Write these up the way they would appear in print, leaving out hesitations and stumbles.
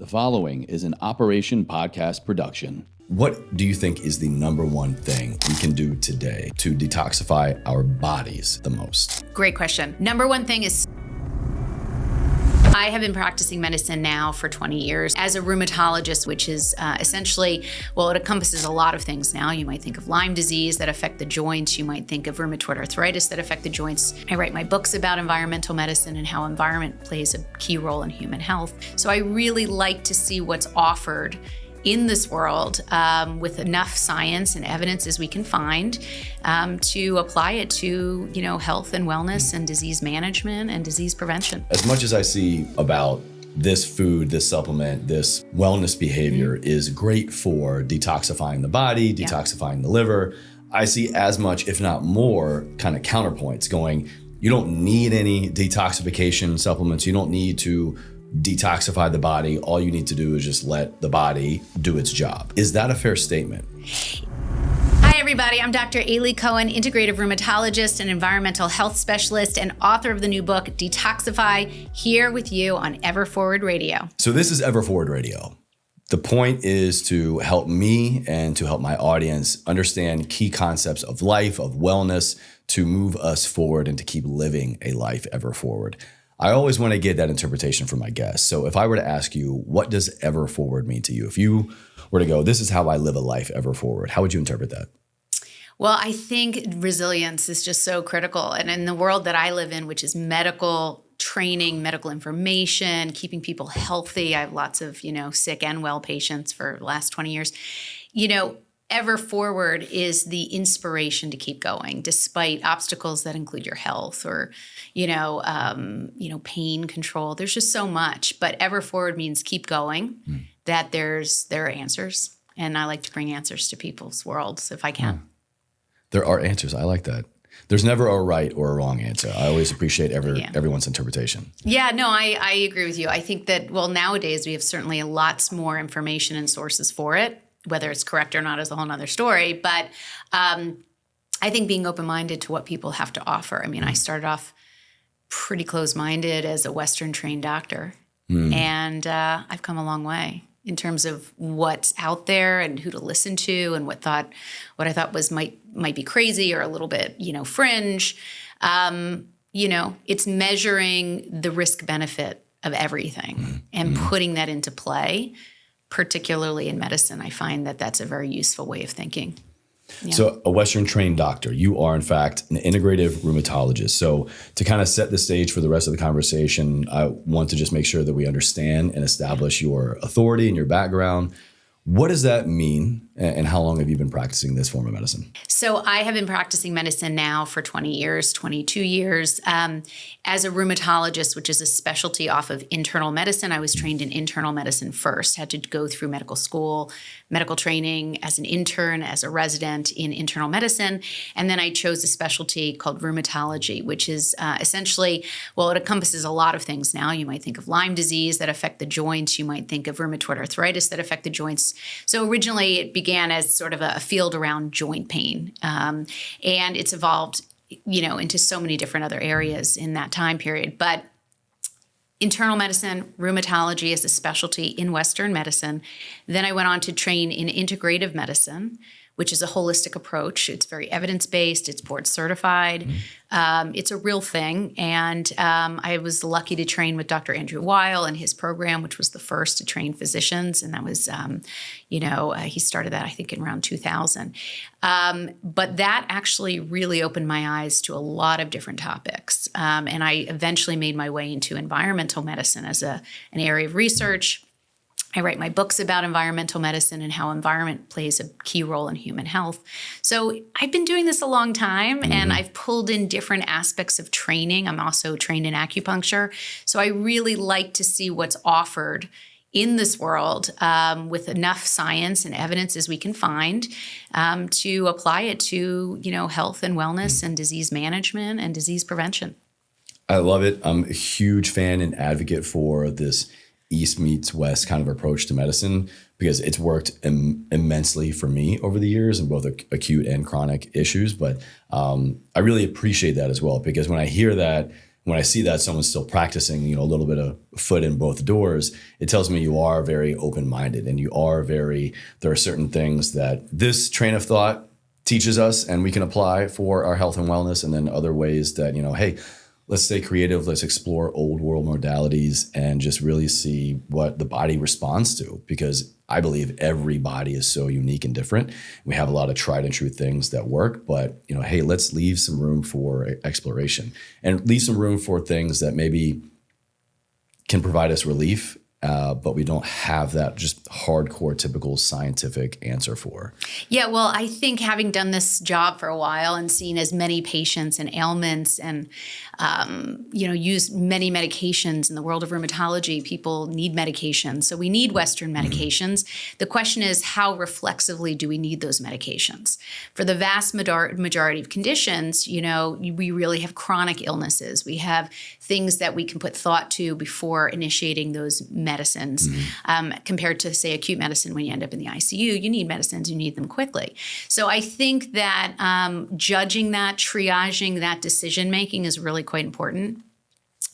The following is an Operation Podcast production. What do you think is the number one thing we can do today to detoxify our bodies the most? Great question. Number one thing is I have been practicing medicine now for 20 years as a rheumatologist, which is essentially, well, it encompasses a lot of things now. You might think of Lyme disease that affect the joints. You might think of rheumatoid arthritis that affect the joints. I write my books about environmental medicine and how environment plays a key role in human health. So I really like to see what's offered in this world with enough science and evidence as we can find to apply it to, health and wellness and disease management and disease prevention. As much as I see about this food, this supplement, this wellness behavior is great for detoxifying the body, detoxifying the liver, I see as much, if not more, kind of counterpoints going, you don't need any detoxification supplements. You don't need to detoxify the body. All you need to do is just let the body do its job. Is that a fair statement? Hi, everybody. I'm Dr. Aly Cohen, Integrative Rheumatologist and Environmental Health Specialist and author of the new book, Detoxify, here with you on EverForward Radio. So this is EverForward Radio. The point is to help me and to help my audience understand key concepts of life, of wellness, to move us forward and to keep living a life ever forward. I always want to get that interpretation from my guests. So if I were to ask you, what does ever forward mean to you? If you were to go, this is how I live a life ever forward, how would you interpret that? Well, I think resilience is just so critical. And in the world that I live in, which is medical training, medical information, keeping people healthy, I have lots of, sick and well patients for the last 20 years, Ever forward is the inspiration to keep going, despite obstacles that include your health or, pain control. There's just so much. But ever forward means keep going. That there are answers, and I like to bring answers to people's worlds if I can. There are answers. I like that. There's never a right or a wrong answer. I always appreciate everyone's interpretation. Yeah, no, I agree with you. I think that nowadays we have certainly lots more information and sources for it. Whether it's correct or not is a whole nother story. But I think being open-minded to what people have to offer. I mean, I started off pretty closed-minded as a Western-trained doctor. And I've come a long way in terms of what's out there and who to listen to and what I thought was might be crazy or a little bit, fringe. It's measuring the risk-benefit of everything and putting that into play. Particularly in medicine, I find that that's a very useful way of thinking. Yeah. So a Western trained doctor, you are in fact an integrative rheumatologist. So to kind of set the stage for the rest of the conversation, I want to just make sure that we understand and establish your authority and your background. What does that mean, and how long have you been practicing this form of medicine? So I have been practicing medicine now for 20 years, 22 years. As a rheumatologist, which is a specialty off of internal medicine, I was trained in internal medicine first, had to go through medical school, medical training as an intern, as a resident in internal medicine. And then I chose a specialty called rheumatology, which is essentially, it encompasses a lot of things now. You might think of Lyme disease that affect the joints. You might think of rheumatoid arthritis that affect the joints. So originally it began as sort of a field around joint pain. And it's evolved, into so many different other areas in that time period. But internal medicine, rheumatology is a specialty in Western medicine. Then I went on to train in integrative medicine, which is a holistic approach. It's very evidence-based. It's board certified. It's a real thing. And I was lucky to train with Dr. Andrew Weil and his program, which was the first to train physicians. And that was, he started that, I think, in around 2000. But that actually really opened my eyes to a lot of different topics. And I eventually made my way into environmental medicine as an area of research. I write my books about environmental medicine and how environment plays a key role in human health. So I've been doing this a long time, and I've pulled in different aspects of training. I'm also trained in acupuncture. So I really like to see what's offered in this world with enough science and evidence as we can find to apply it to, health and wellness and disease management and disease prevention. I love it. I'm a huge fan and advocate for this East meets West kind of approach to medicine because it's worked immensely for me over the years in both acute and chronic issues. But I really appreciate that as well, because when I hear that When I see that someone's still practicing, a little bit of foot in both doors, it tells me you are very open-minded and there are certain things that this train of thought teaches us and we can apply for our health and wellness. And then other ways that, hey, let's stay creative. Let's explore old world modalities and just really see what the body responds to, because I believe every body is so unique and different. We have a lot of tried and true things that work, but hey, let's leave some room for exploration and leave some room for things that maybe can provide us relief, but we don't have that just hardcore, typical scientific answer for. Yeah, well, I think having done this job for a while and seen as many patients and ailments and, used many medications in the world of rheumatology, people need medications. So we need Western medications. The question is, how reflexively do we need those medications? For the vast majority of conditions, we really have chronic illnesses. We have things that we can put thought to before initiating those medicines, compared to, say, acute medicine. When you end up in the ICU, you need medicines, you need them quickly. So I think that judging that, triaging that decision-making is really quite important.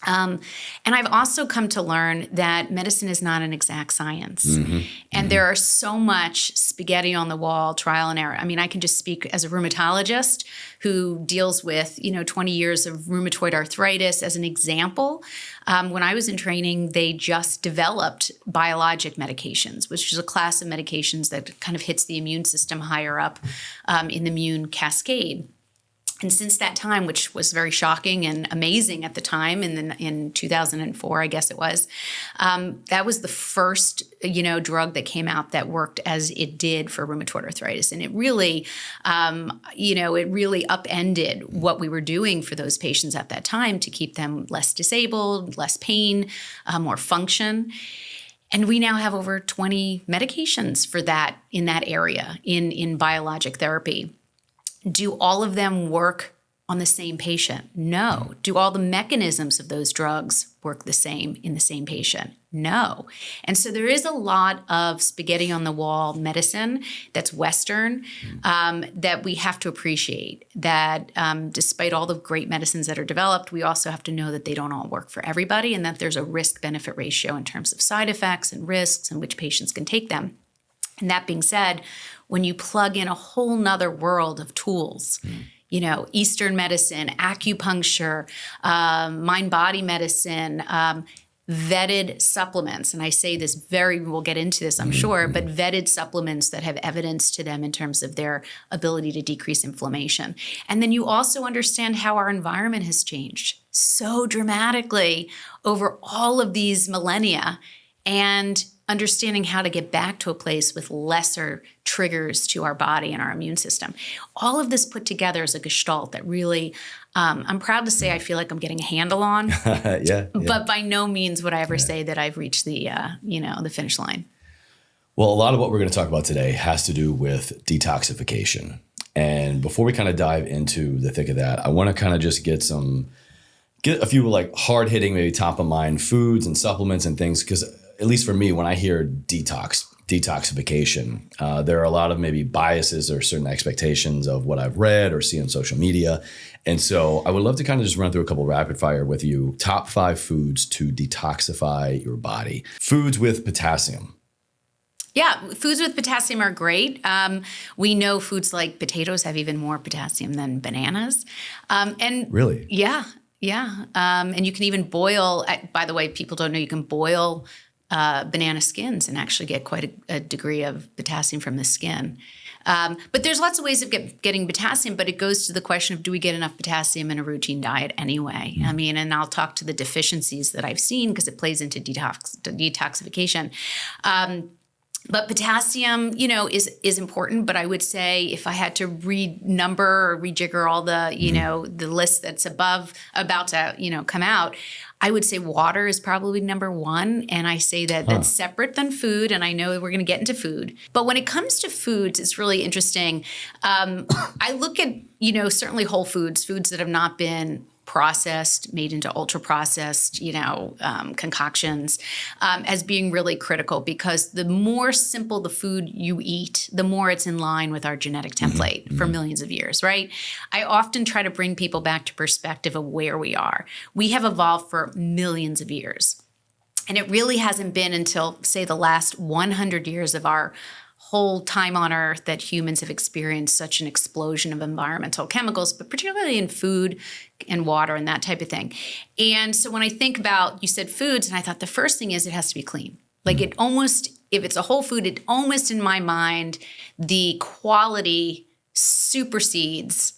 And I've also come to learn that medicine is not an exact science. And there are so much spaghetti on the wall, trial and error. I mean, I can just speak as a rheumatologist who deals with, 20 years of rheumatoid arthritis as an example. When I was in training, they just developed biologic medications, which is a class of medications that kind of hits the immune system higher up in the immune cascade. And since that time, which was very shocking and amazing at the time, in 2004, I guess it was, that was the first, drug that came out that worked as it did for rheumatoid arthritis. And it really, it really upended what we were doing for those patients at that time to keep them less disabled, less pain, more function. And we now have over 20 medications for that in that area in biologic therapy. Do all of them work on the same patient? No. Do all the mechanisms of those drugs work the same in the same patient? No. And so there is a lot of spaghetti on the wall medicine that's Western that we have to appreciate. That despite all the great medicines that are developed, we also have to know that they don't all work for everybody, and that there's a risk-benefit ratio in terms of side effects and risks and which patients can take them. And that being said, when you plug in a whole nother world of tools, Eastern medicine, acupuncture, mind-body medicine, vetted supplements, and I say this we'll get into this, I'm sure, but vetted supplements that have evidence to them in terms of their ability to decrease inflammation. And then you also understand how our environment has changed so dramatically over all of these millennia, and understanding how to get back to a place with lesser triggers to our body and our immune system. All of this put together is a gestalt that really, I'm proud to say I feel like I'm getting a handle on. Yeah. But by no means would I ever say that I've reached the finish line. Well, a lot of what we're going to talk about today has to do with detoxification. And before we kind of dive into the thick of that, I want to kind of just get a few like hard-hitting, maybe top of mind foods and supplements and things, because at least for me, when I hear detoxification, there are a lot of maybe biases or certain expectations of what I've read or see on social media. And so I would love to kind of just run through a couple rapid fire with you. Top 5 foods to detoxify your body. Foods with potassium. Yeah, foods with potassium are great. We know foods like potatoes have even more potassium than bananas. And really? Yeah. And you can even boil, by the way, people don't know you can boil banana skins and actually get quite a degree of potassium from the skin. But there's lots of ways of getting potassium, but it goes to the question of, do we get enough potassium in a routine diet anyway? I mean, and I'll talk to the deficiencies that I've seen because it plays into detoxification. But potassium, is important. But I would say if I had to renumber or rejigger all the, the list that's about to, come out, I would say water is probably number 1. And I say that that's separate than food. And I know we're going to get into food. But when it comes to foods, it's really interesting. I look at, certainly whole foods that have not been processed, made into ultra processed, concoctions, as being really critical, because the more simple the food you eat, the more it's in line with our genetic template for millions of years, right? I often try to bring people back to perspective of where we are. We have evolved for millions of years. And it really hasn't been until, say, the last 100 years of our whole time on Earth that humans have experienced such an explosion of environmental chemicals, but particularly in food and water and that type of thing. And so when I think about, you said foods, and I thought the first thing is it has to be clean. Like it almost, if it's a whole food, it almost, in my mind, the quality supersedes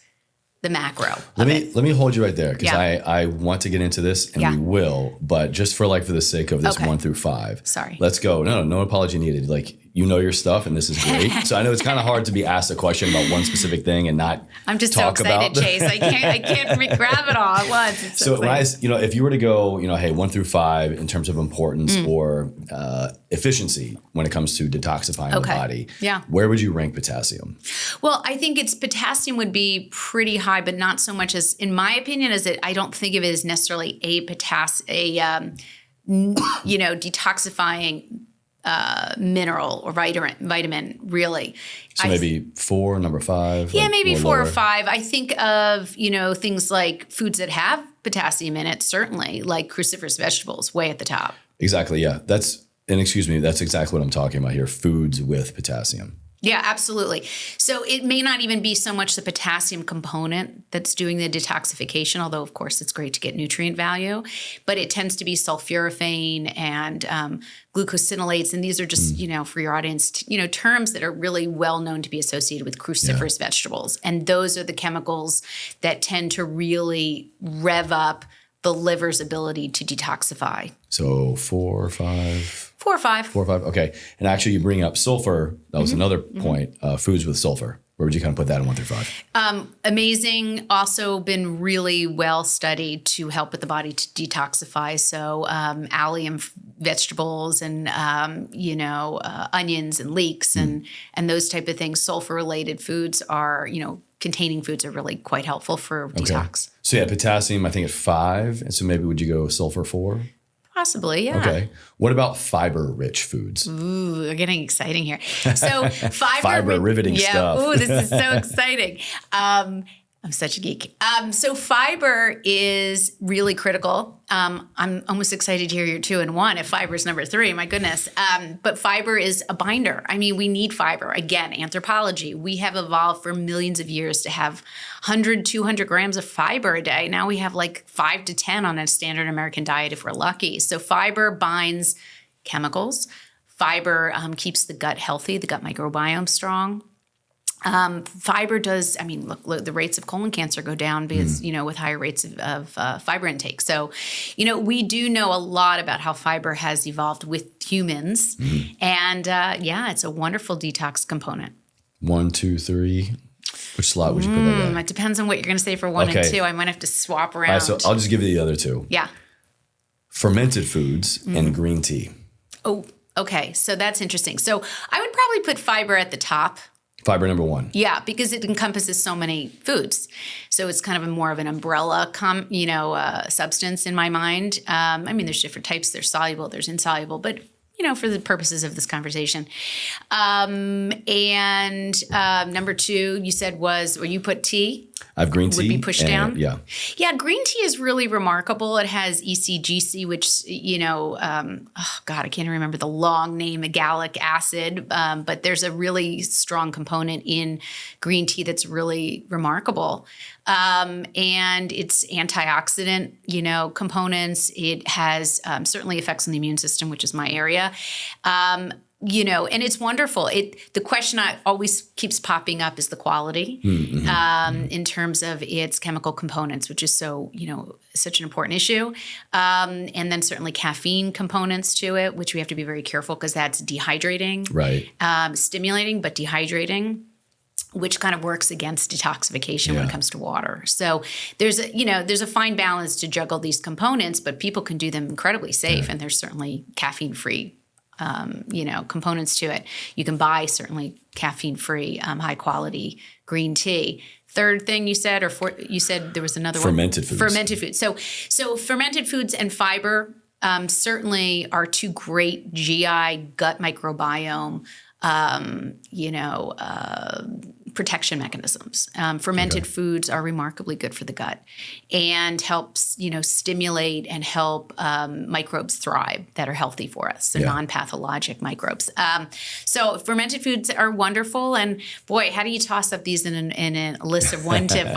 the macro. Let me hold you right there, because Yeah. I want to get into this, and Yeah. we will, but just for the sake of this Okay. 1 through 5. Sorry. Let's go. No apology needed. Like, you know your stuff, and this is great. So I know it's kind of hard to be asked a question about one specific thing and not I'm just talk so excited, about Chase. I can't grab it all at once. It's So when exciting. if you were to go, hey, 1 through 5 in terms of importance or efficiency when it comes to detoxifying the body, Yeah. where would you rank potassium? Well, I think potassium would be pretty high, but not so much as, in my opinion, I don't think of it as necessarily detoxifying mineral or vitamin, really. So maybe 4, number 5? Yeah, like, maybe or 4 or lower? 5. I think of, things like foods that have potassium in it, certainly, like cruciferous vegetables, way at the top. Exactly, yeah. That's exactly what I'm talking about here, foods with potassium. Yeah, absolutely. So it may not even be so much the potassium component that's doing the detoxification, although of course it's great to get nutrient value, but it tends to be sulforaphane and glucosinolates. And these are just, for your audience, terms that are really well known to be associated with cruciferous vegetables. And those are the chemicals that tend to really rev up the liver's ability to detoxify. So 4 or 5? 4 or 5. 4 or 5, okay. And actually you bring up sulfur. That was another point, foods with sulfur. Where would you kind of put that in 1 through 5? Amazing. Also been really well studied to help with the body to detoxify. So allium vegetables and, onions and leeks and those type of things. Sulfur-related foods are, containing foods are really quite helpful for detox. So yeah, potassium, I think at 5. And so maybe would you go sulfur 4? Possibly, yeah. Okay. What about fiber-rich foods? Ooh, we're getting exciting here. So Fiber, riveting stuff. Ooh, this is so exciting. I'm such a geek. So fiber is really critical. I'm almost excited to hear your 2 and 1. If fiber is number 3, my goodness. But fiber is a binder. I mean, we need fiber. Again, anthropology. We have evolved for millions of years to have 100, 200 grams of fiber a day. Now we have like 5 to 10 on a standard American diet if we're lucky. So fiber binds chemicals. Fiber keeps the gut healthy, the gut microbiome strong. Fiber does, look, the rates of colon cancer go down because, with higher rates of fiber intake. So, we do know a lot about how fiber has evolved with humans. And it's a wonderful detox component. 1, 2, 3. Which slot would you put that in? It depends on what you're going to say for 1 and 2. I might have to swap around. All right, so I'll just give you the other 2. Yeah. Fermented foods and green tea. Oh, okay. So that's interesting. So I would probably put fiber at the top. Fiber number 1. Yeah, because it encompasses so many foods. So it's kind of more of an umbrella, substance in my mind. There's different types. There's soluble, there's insoluble, but, for the purposes of this conversation. And number 2, you said you put tea? I have green tea. Would be pushed down? Yeah. Yeah, green tea is really remarkable. It has ECGC, which, I can't even remember the long name, gallic acid, but there's a really strong component in green tea that's really remarkable. And it's antioxidant, components. It has certainly effects on the immune system, which is my area. And it's wonderful. The question I always keeps popping up is the quality in terms of its chemical components, which is so, such an important issue. And then certainly caffeine components to it, which we have to be very careful because that's dehydrating, right? Stimulating, but dehydrating, which kind of works against detoxification when it comes to water. So there's a fine balance to juggle these components, but people can do them incredibly safe. And there's certainly caffeine-free components to it. You can buy certainly caffeine-free, high-quality green tea. Third thing you said, you said there was another fermented one. Foods. Fermented foods. So fermented foods and fiber certainly are two great GI gut microbiome, protection mechanisms. Fermented foods are remarkably good for the gut and helps, stimulate and help microbes thrive that are healthy for us, so non-pathologic microbes. So fermented foods are wonderful. And boy, how do you toss up these in a list of 1 to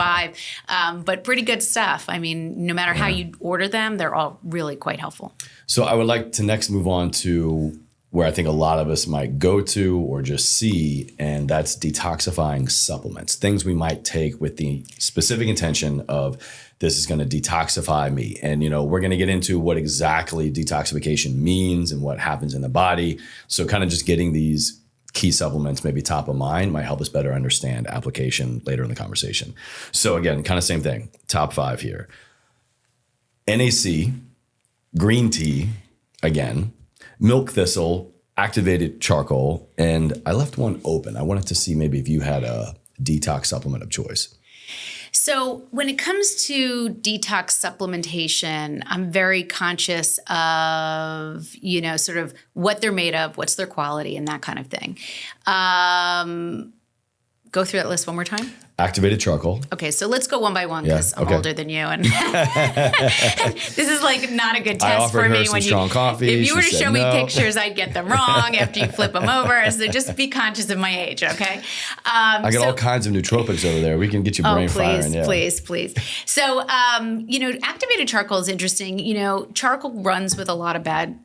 5? But pretty good stuff. I mean, no matter how you order them, they're all really quite helpful. So I would like to next move on to where I think a lot of us might go to or just see, and that's detoxifying supplements, things we might take with the specific intention of this is going to detoxify me. And, we're going to get into what exactly detoxification means and what happens in the body. So kind of just getting these key supplements maybe top of mind might help us better understand application later in the conversation. So again, kind of same thing, top 5 here. NAC, green tea, again, milk thistle, activated charcoal, and I left one open. I wanted to see maybe if you had a detox supplement of choice. So when it comes to detox supplementation, I'm very conscious of, sort of what they're made of, what's their quality, and that kind of thing. Go through that list one more time. Activated charcoal. Okay, so let's go one by one because I'm older than you, and this is like not a good test for me. When strong coffee. If you were to show me pictures, I'd get them wrong after you flip them over. So just be conscious of my age, okay? I got all kinds of nootropics over there. We can get your brain firing. Yeah. Please. So, activated charcoal is interesting. Charcoal runs with a lot of bad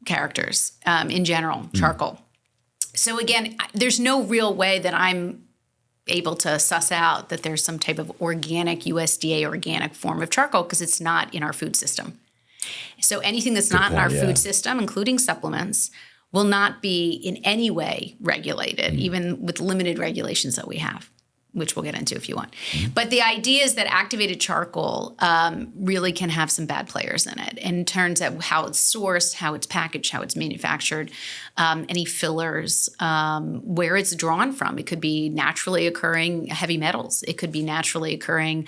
characters in general. Charcoal. So again, there's no real way that I'm able to suss out that there's some type of organic, USDA organic form of charcoal because it's not in our food system. So anything that's not in our food system, including supplements, will not be in any way regulated, even with limited regulations that we have, which we'll get into if you want. But the idea is that activated charcoal really can have some bad players in it in terms of how it's sourced, how it's packaged, how it's manufactured, any fillers, where it's drawn from. It could be naturally occurring heavy metals. It could be naturally occurring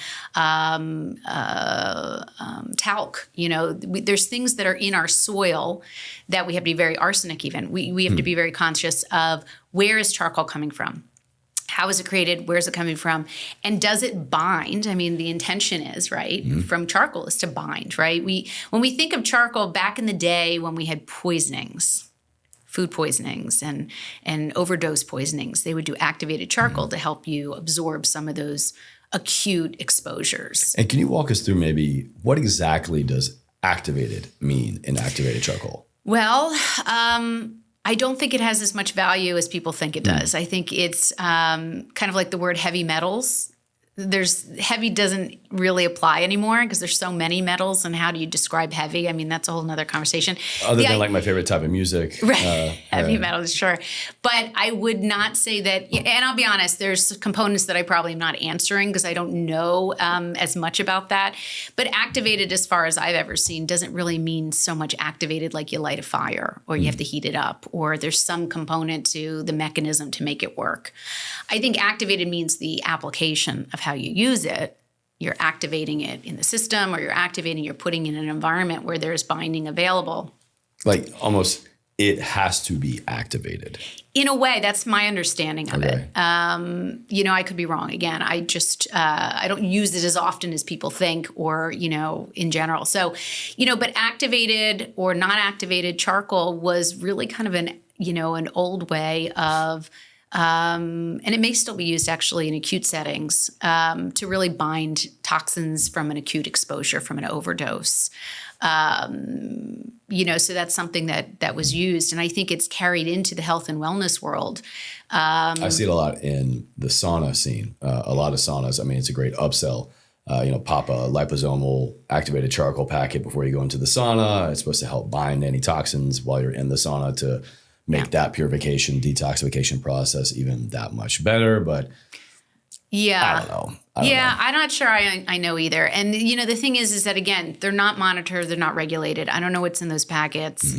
talc. There's things that are in our soil that we have to be very arsenic even. We have to be very conscious of where is charcoal coming from? How is it created? Where's it coming from? And does it bind? I mean, the intention is, right, from charcoal is to bind, right? When we think of charcoal back in the day when we had poisonings, food poisonings and overdose poisonings, they would do activated charcoal to help you absorb some of those acute exposures. And can you walk us through maybe what exactly does activated mean in activated charcoal? Well, I don't think it has as much value as people think it does. I think it's kind of like the word heavy metals. Heavy doesn't really apply anymore because there's so many metals, and how do you describe heavy? I mean, that's a whole nother conversation. Other than like my favorite type of music. Right. Heavy metals, sure. But I would not say that, and I'll be honest, there's components that I probably am not answering because I don't know as much about that. But activated, as far as I've ever seen, doesn't really mean so much activated like you light a fire or you have to heat it up or there's some component to the mechanism to make it work. I think activated means the application of how you use it. You're activating it in the system, or you're putting it in an environment where there's binding available. Like almost it has to be activated. In a way, that's my understanding of it. I could be wrong. Again, I just, I don't use it as often as people think or, in general. So, but activated or not activated charcoal was really kind of an old way of, and it may still be used actually in acute settings to really bind toxins from an acute exposure, from an overdose. So that's something that was used. And I think it's carried into the health and wellness world. I see it a lot in the sauna scene. A lot of saunas. I mean, it's a great upsell. Pop a liposomal activated charcoal packet before you go into the sauna. It's supposed to help bind any toxins while you're in the sauna to make that purification, detoxification process even that much better. But I don't know. I don't know. I'm not sure I know either. And, the thing is that, again, they're not monitored. They're not regulated. I don't know what's in those packets.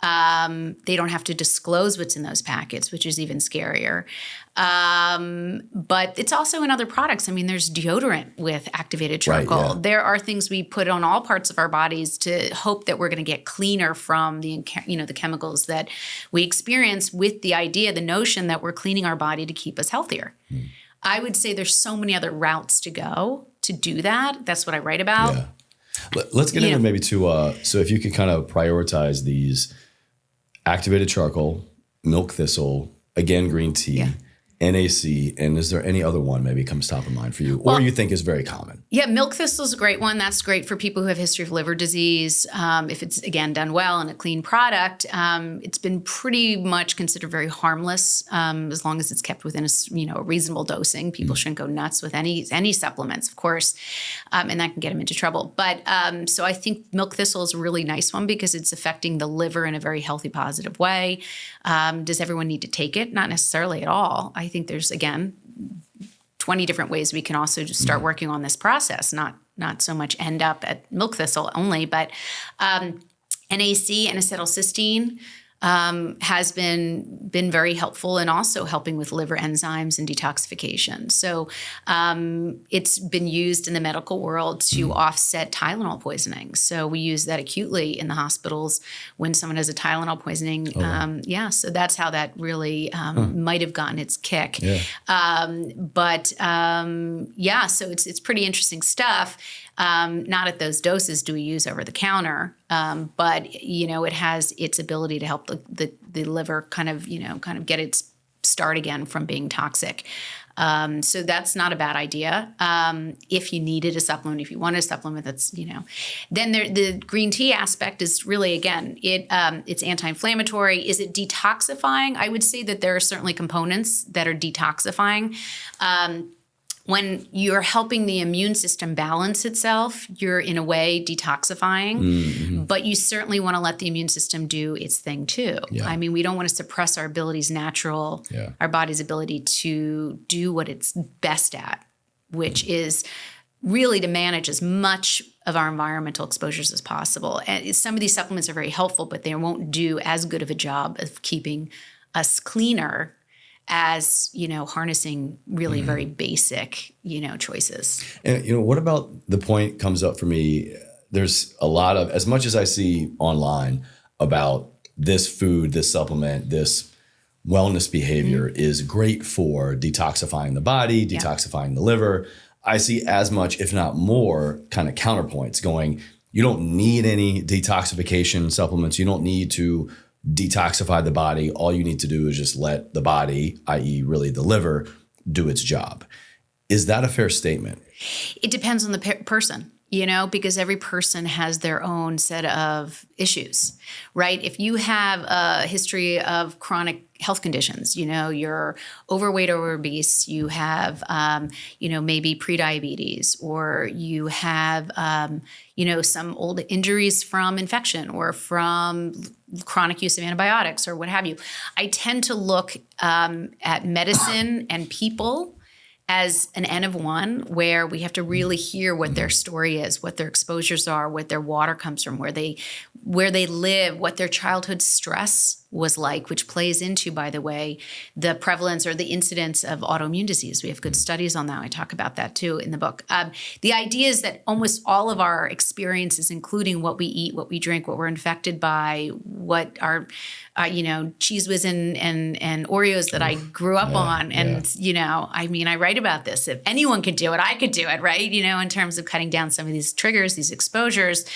They don't have to disclose what's in those packets, which is even scarier. But it's also in other products. I mean, there's deodorant with activated charcoal. Right, yeah. There are things we put on all parts of our bodies to hope that we're going to get cleaner from the chemicals that we experience, with the idea, the notion that we're cleaning our body to keep us healthier. I would say there's so many other routes to go to do that. That's what I write about. Yeah. Let's get into maybe so if you could kind of prioritize these: activated charcoal, milk thistle, again, green tea, NAC, and is there any other one maybe comes top of mind for you, or you think is very common? Yeah, milk thistle is a great one. That's great for people who have history of liver disease. If it's, again, done well and a clean product, it's been pretty much considered very harmless as long as it's kept within a reasonable dosing. People shouldn't go nuts with any supplements, of course, and that can get them into trouble. But so I think milk thistle is a really nice one because it's affecting the liver in a very healthy, positive way. Does everyone need to take it? Not necessarily at all. I think there's, again, 20 different ways we can also just start working on this process, not so much end up at milk thistle only, but NAC, N-acetylcysteine, has been very helpful in also helping with liver enzymes and detoxification. So it's been used in the medical world to offset Tylenol poisoning. So we use that acutely in the hospitals when someone has a Tylenol poisoning. So that's how that really might have gotten its kick. Yeah. So it's pretty interesting stuff. Not at those doses do we use over the counter, but it has its ability to help the liver kind of get its start again from being toxic. So that's not a bad idea. If you needed a supplement, if you wanted a supplement, that's then the green tea aspect is really, again, it's anti-inflammatory. Is it detoxifying? I would say that there are certainly components that are detoxifying. When you're helping the immune system balance itself, you're in a way detoxifying, but you certainly want to let the immune system do its thing too. Yeah. I mean, we don't want to suppress our abilities, our body's ability to do what it's best at, which is really to manage as much of our environmental exposures as possible. And some of these supplements are very helpful, but they won't do as good of a job of keeping us cleaner as, harnessing really very basic, choices. And, what about the point comes up for me? There's a lot of, as much as I see online about this food, this supplement, this wellness behavior is great for detoxifying the body, detoxifying the liver. I see as much, if not more, kind of counterpoints going, you don't need any detoxification supplements. You don't need to detoxify the body. All you need to do is just let the body, i.e. really the liver, do its job. Is that a fair statement? It depends on the person, because every person has their own set of issues, right? If you have a history of chronic health conditions, you're overweight or obese, you have, maybe prediabetes, or you have, some old injuries from infection or from chronic use of antibiotics or what have you. I tend to look at medicine and people as an N of one, where we have to really hear what their story is, what their exposures are, what their water comes from, where they live, what their childhood stress was like, which plays into, by the way, the prevalence or the incidence of autoimmune disease. We have good studies on that. I talk about that too in the book. The idea is that almost all of our experiences, including what we eat, what we drink, what we're infected by, what our, Cheez Whiz and Oreos that I grew up on. And, I write about this. If anyone could do it, I could do it, right? In terms of cutting down some of these triggers, these exposures.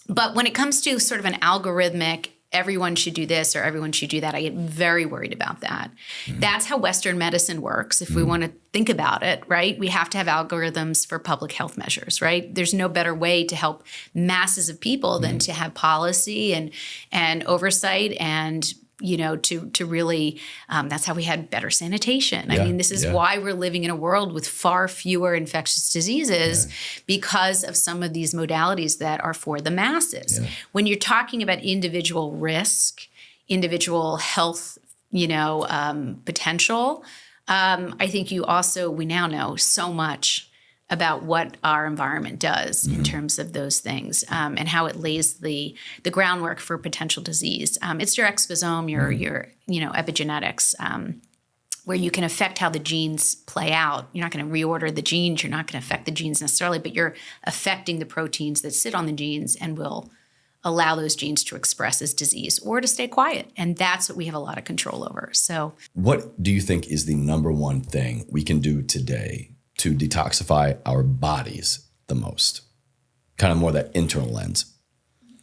But when it comes to sort of an algorithmic, everyone should do this or everyone should do that, I get very worried about that. That's how Western medicine works. If we want to think about it, right? We have to have algorithms for public health measures, right? There's no better way to help masses of people than to have policy and oversight and to really, that's how we had better sanitation. I mean, this is why we're living in a world with far fewer infectious diseases because of some of these modalities that are for the masses. Yeah. When you're talking about individual risk, individual health, potential, I think we now know so much about what our environment does in terms of those things, and how it lays the groundwork for potential disease. It's your exposome, your epigenetics, where you can affect how the genes play out. You're not going to reorder the genes. You're not going to affect the genes necessarily, but you're affecting the proteins that sit on the genes and will allow those genes to express as disease or to stay quiet. And that's what we have a lot of control over. So what do you think is the number one thing we can do today to detoxify our bodies the most? Kind of more that internal lens.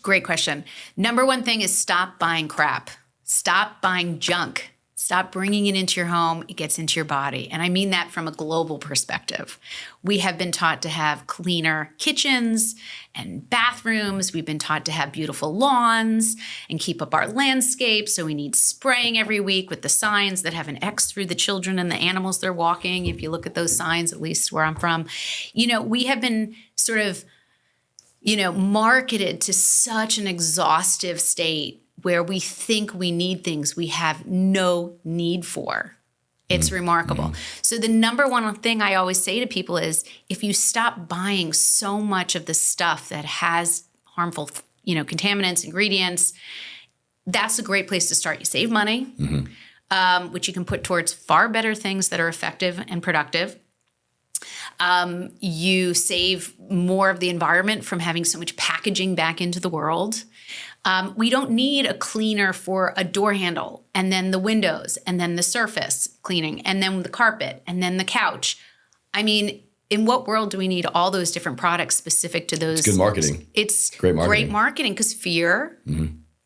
Great question. Number one thing is stop buying crap. Stop buying junk. Stop bringing it into your home. It gets into your body. And I mean that from a global perspective. We have been taught to have cleaner kitchens and bathrooms. We've been taught to have beautiful lawns and keep up our landscape. So we need spraying every week with the signs that have an X through the children and the animals they're walking. If you look at those signs, at least where I'm from, we have been sort of, marketed to such an exhaustive state where we think we need things we have no need for. It's remarkable. So the number one thing I always say to people is, if you stop buying so much of the stuff that has harmful, contaminants, ingredients, that's a great place to start. You save money, which you can put towards far better things that are effective and productive. You save more of the environment from having so much packaging back into the world. We don't need a cleaner for a door handle and then the windows and then the surface cleaning and then the carpet and then the couch. I mean, in what world do we need all those different products specific to those? It's good marketing. It's great marketing because fear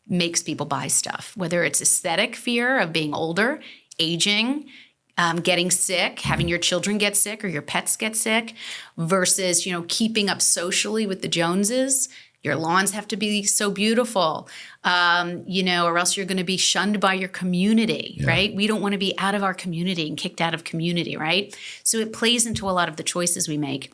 makes people buy stuff, whether it's aesthetic fear of being older, aging, getting sick, having your children get sick or your pets get sick, versus, keeping up socially with the Joneses. Your lawns have to be so beautiful, or else you're going to be shunned by your community, right? We don't want to be out of our community and kicked out of community, right? So it plays into a lot of the choices we make,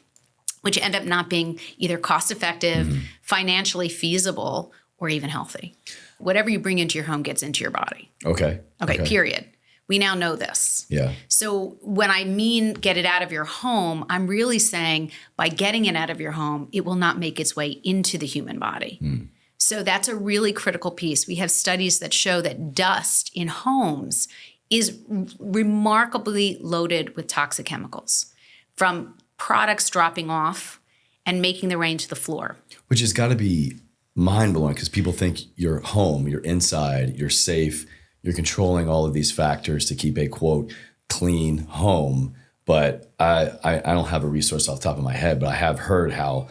which end up not being either cost effective, financially feasible, or even healthy. Whatever you bring into your home gets into your body. Okay, period. We now know this. Yeah. So when I mean get it out of your home, I'm really saying by getting it out of your home, it will not make its way into the human body. So that's a really critical piece. We have studies that show that dust in homes is remarkably loaded with toxic chemicals from products dropping off and making their way into the floor. Which has got to be mind-blowing because people think you're home, you're inside, you're safe, you're controlling all of these factors to keep a, quote, clean home. But I don't have a resource off the top of my head, but I have heard how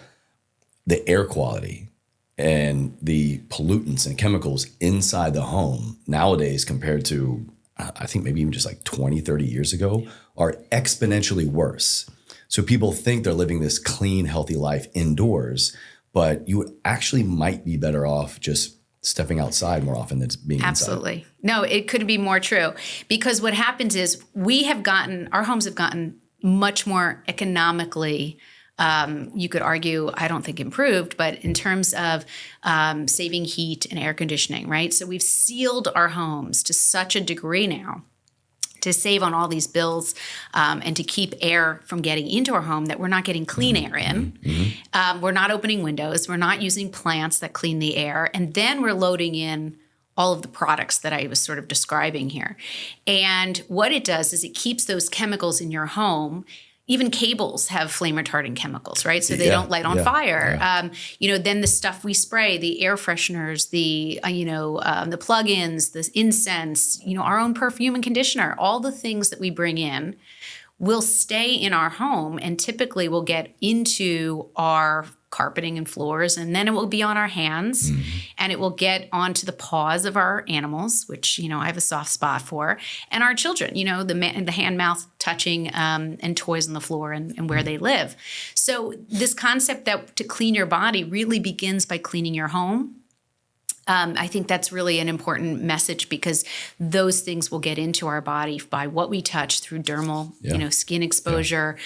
the air quality and the pollutants and chemicals inside the home nowadays compared to, I think maybe even just like 20, 30 years ago, are exponentially worse. So people think they're living this clean, healthy life indoors, but you actually might be better off just stepping outside more often than being Absolutely. inside. No, it couldn't be more true. Because what happens is our homes have gotten much more economically, you could argue, I don't think improved, but in terms of saving heat and air conditioning, right? So we've sealed our homes to such a degree now to save on all these bills and to keep air from getting into our home that we're not getting clean air in. We're not opening windows. We're not using plants that clean the air. And then we're loading in all of the products that I was sort of describing here. And what it does is it keeps those chemicals in your home. Even cables have flame retardant chemicals, right? So they don't light on fire. Then the stuff we spray, the air fresheners, the plug-ins, the incense, our own perfume and conditioner, all the things that we bring in will stay in our home and typically will get into our carpeting and floors, and then it will be on our hands and it will get onto the paws of our animals, which, I have a soft spot for, and our children, the hand, mouth touching and toys on the floor and where they live. So this concept that to clean your body really begins by cleaning your home. I think that's really an important message because those things will get into our body by what we touch through dermal, skin exposure,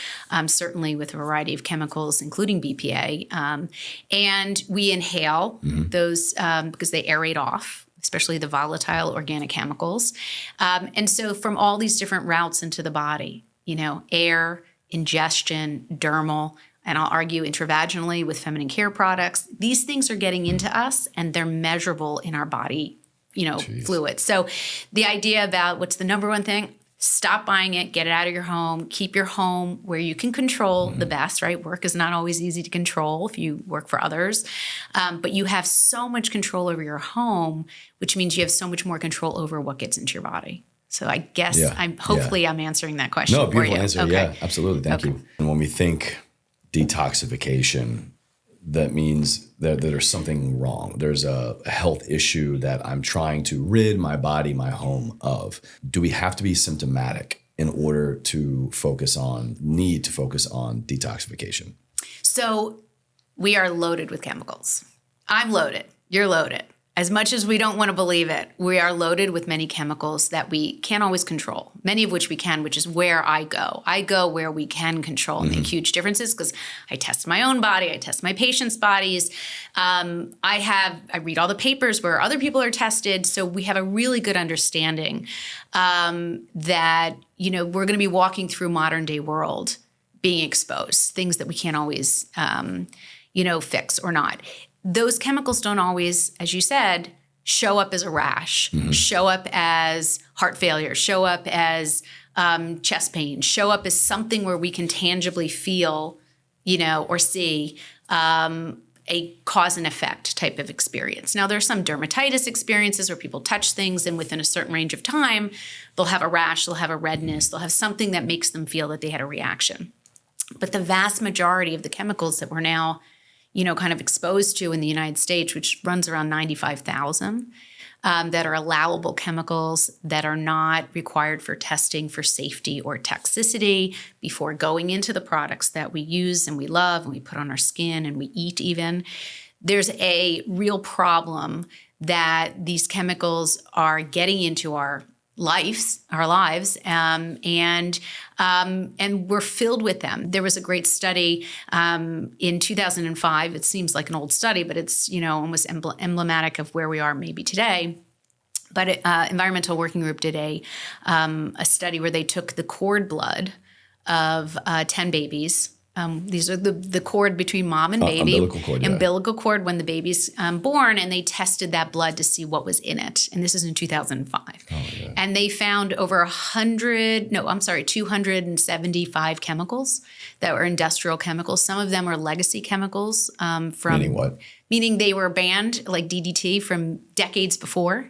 certainly with a variety of chemicals, including BPA. And we inhale those because they aerate off especially the volatile organic chemicals. And so from all these different routes into the body, air, ingestion, dermal, and I'll argue intravaginally with feminine care products, these things are getting into us and they're measurable in our body, fluids. So the idea about what's the number one thing? Stop buying it, get it out of your home, keep your home where you can control the best, right? Work is not always easy to control if you work for others, but you have so much control over your home, which means you have so much more control over what gets into your body. So I guess I'm answering that question for you. No, beautiful answer. Okay. Yeah, absolutely. Thank you. And when we think detoxification, that means that there's something wrong. There's a health issue that I'm trying to rid my body, my home of. Do we have to be symptomatic in order to need to focus on detoxification? So we are loaded with chemicals. I'm loaded. You're loaded. As much as we don't want to believe it, we are loaded with many chemicals that we can't always control, many of which we can, which is where I go. I go where we can control and make huge differences because I test my own body. I test my patients' bodies. I read all the papers where other people are tested. So we have a really good understanding that, we're going to be walking through modern day world being exposed, things that we can't always, fix or not. Those chemicals don't always, as you said, show up as a rash, show up as heart failure, show up as chest pain, show up as something where we can tangibly feel, or see a cause and effect type of experience. Now, there's some dermatitis experiences where people touch things and within a certain range of time, they'll have a rash, they'll have a redness, they'll have something that makes them feel that they had a reaction. But the vast majority of the chemicals that we're now kind of exposed to in the United States, which runs around 95,000, that are allowable chemicals that are not required for testing for safety or toxicity before going into the products that we use and we love and we put on our skin and we eat even. There's a real problem that these chemicals are getting into our lives, and we're filled with them. There was a great study in 2005. It seems like an old study, but it's almost emblematic of where we are maybe today. But Environmental Working Group did a study where they took the cord blood of 10 babies. These are the cord between mom and baby. Umbilical cord when the baby's born, and they tested that blood to see what was in it. And this is in 2005. And they found over 275 chemicals that were industrial chemicals. Some of them are legacy chemicals. Meaning what? Meaning they were banned, like DDT, from decades before.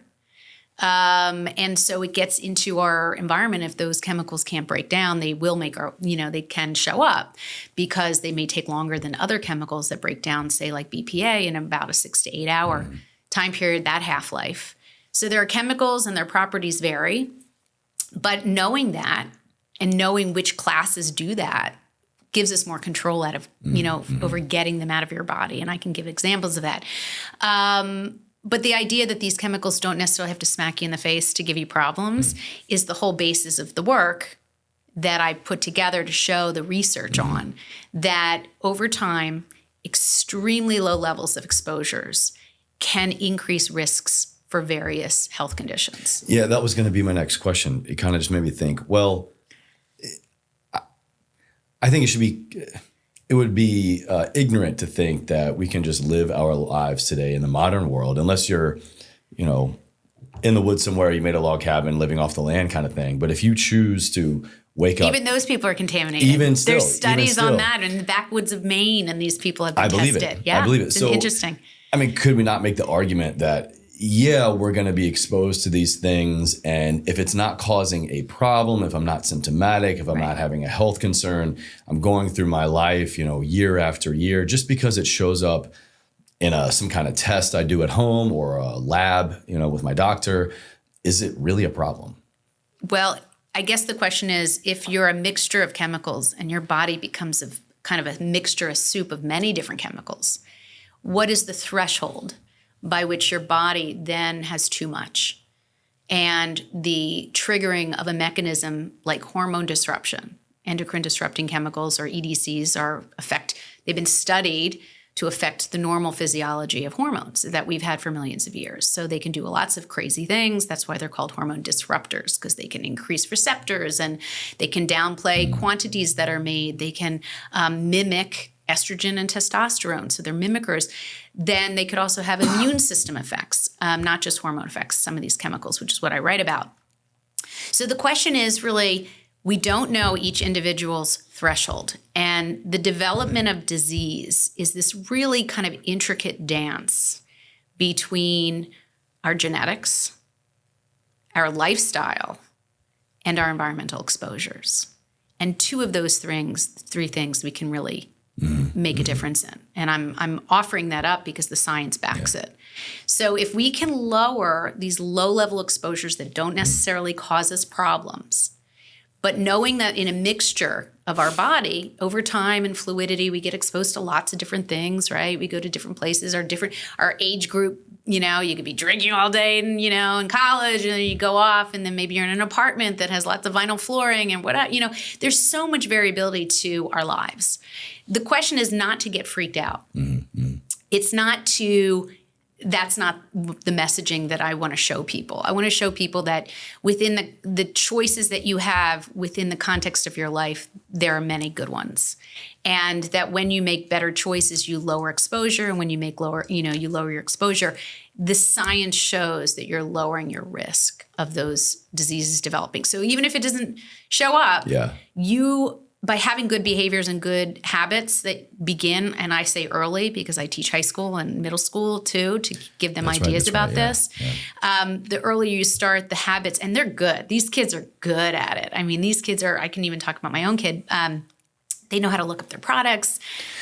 And so it gets into our environment. If those chemicals can't break down, they will they can show up because they may take longer than other chemicals that break down, say like BPA, in about a 6 to 8 hour time period, that half-life. So there are chemicals and their properties vary, but knowing that and knowing which classes do that gives us more control out of, over getting them out of your body. And I can give examples of that. But the idea that these chemicals don't necessarily have to smack you in the face to give you problems is the whole basis of the work that I put together to show the research on that over time, extremely low levels of exposures can increase risks for various health conditions. Yeah, that was going to be my next question. It kind of just made me think, well, I think it would be ignorant to think that we can just live our lives today in the modern world, unless you're, in the woods somewhere, you made a log cabin living off the land kind of thing. But if you choose to wake up. Even those people are contaminated. There's studies on that in the backwoods of Maine, and these people have been tested. I believe it. It's so interesting. I mean, could we not make the argument that, we're going to be exposed to these things, and if it's not causing a problem, if I'm not symptomatic, if I'm not having a health concern, I'm going through my life, year after year, just because it shows up in some kind of test I do at home or a lab, with my doctor, is it really a problem? Well, I guess the question is, if you're a mixture of chemicals and your body becomes kind of a mixture, a soup of many different chemicals, what is the threshold by which your body then has too much? And the triggering of a mechanism like hormone disruption, endocrine disrupting chemicals or EDCs they've been studied to affect the normal physiology of hormones that we've had for millions of years. So they can do lots of crazy things. That's why they're called hormone disruptors, because they can increase receptors and they can downplay quantities that are made. They can mimic estrogen and testosterone. So they're mimickers. Then they could also have immune system effects, not just hormone effects, some of these chemicals, which is what I write about. So the question is really, we don't know each individual's threshold. And the development of disease is this really kind of intricate dance between our genetics, our lifestyle, and our environmental exposures. And two of those three things we can really make a difference in. And I'm offering that up because the science backs it. So if we can lower these low-level exposures that don't necessarily cause us problems, but knowing that in a mixture of our body, over time and fluidity, we get exposed to lots of different things, right? We go to different places, our age group, you could be drinking all day and, in college, and then you go off and then maybe you're in an apartment that has lots of vinyl flooring and whatnot. There's so much variability to our lives. The question is not to get freaked out. It's not that's not the messaging that I want to show people. I want to show people that within the choices that you have within the context of your life, there are many good ones. And that when you make better choices, you lower exposure. And when you make you lower your exposure, the science shows that you're lowering your risk of those diseases developing. So even if it doesn't show up, by having good behaviors and good habits that begin, and I say early because I teach high school and middle school too, to give them ideas about this. Yeah. The earlier you start the habits, and they're good. These kids are good at it. I mean, these kids I can even talk about my own kid. They know how to look up their products.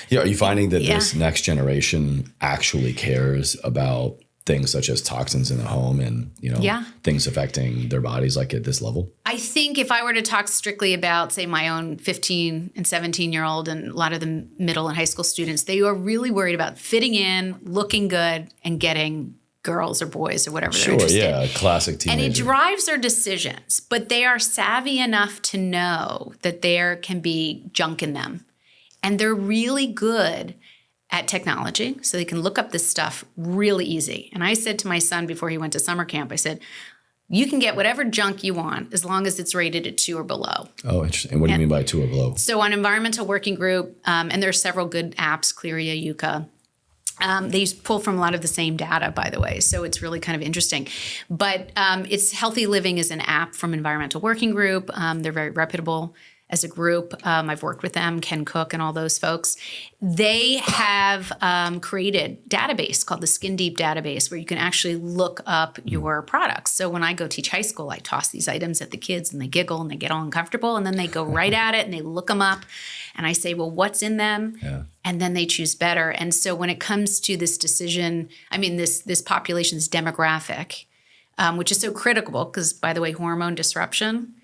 Yeah, are you finding that this next generation actually cares about things such as toxins in the home and, things affecting their bodies like at this level? I think if I were to talk strictly about, say, my own 15 and 17-year-old and a lot of the middle and high school students, they are really worried about fitting in, looking good, and getting girls or boys or whatever they're interested in. Classic teenager. And it drives their decisions, but they are savvy enough to know that there can be junk in them. And they're really good at technology, so they can look up this stuff really easy. And I said to my son before he went to summer camp, I said, you can get whatever junk you want as long as it's rated at 2 or below. Oh, interesting. And what do you mean by 2 or below? So on Environmental Working Group, and there are several good apps, Clearia, Yucca. They pull from a lot of the same data, by the way, so it's really kind of interesting. But it's Healthy Living is an app from Environmental Working Group. They're very reputable as a group. I've worked with them, Ken Cook and all those folks. They have created a database called the Skin Deep database where you can actually look up your products. So when I go teach high school, I toss these items at the kids and they giggle and they get all uncomfortable and then they go right at it and they look them up. And I say, well, what's in them? Yeah. And then they choose better. And so when it comes to this decision, this population's demographic, which is so critical because, by the way, hormone disruption,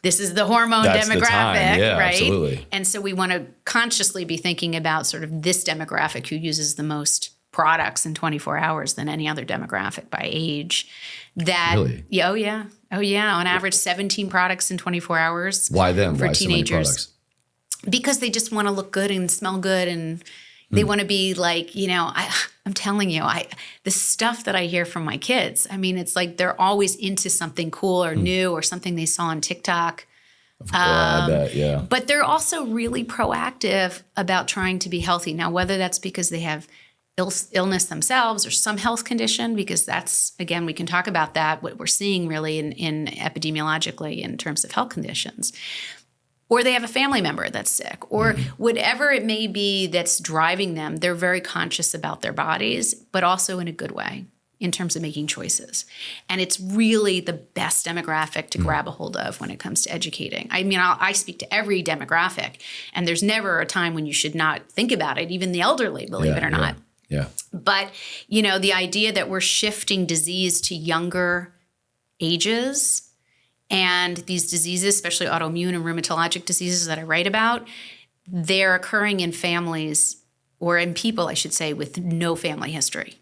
this is the hormone demographic, right? Absolutely. And so we want to consciously be thinking about sort of this demographic who uses the most products in 24 hours than any other demographic by age. Really? Oh, yeah. On average, 17 products in 24 hours. Why them? For Why teenagers. So many products? Because they just want to look good and smell good and they want to be like, I'm telling you, the stuff that I hear from my kids, it's like they're always into something cool or new or something they saw on TikTok. I bet, yeah. But they're also really proactive about trying to be healthy. Now, whether that's because they have illness themselves or some health condition, because that's, again, we can talk about that, what we're seeing really in epidemiologically in terms of health conditions. Or they have a family member that's sick, or whatever it may be that's driving them, they're very conscious about their bodies, but also in a good way in terms of making choices. And it's really the best demographic to grab a hold of when it comes to educating. I speak to every demographic, and there's never a time when you should not think about it, even the elderly, believe it or not. Yeah. But, the idea that we're shifting disease to younger ages, and these diseases, especially autoimmune and rheumatologic diseases that I write about, they're occurring in families or in people, I should say, with no family history.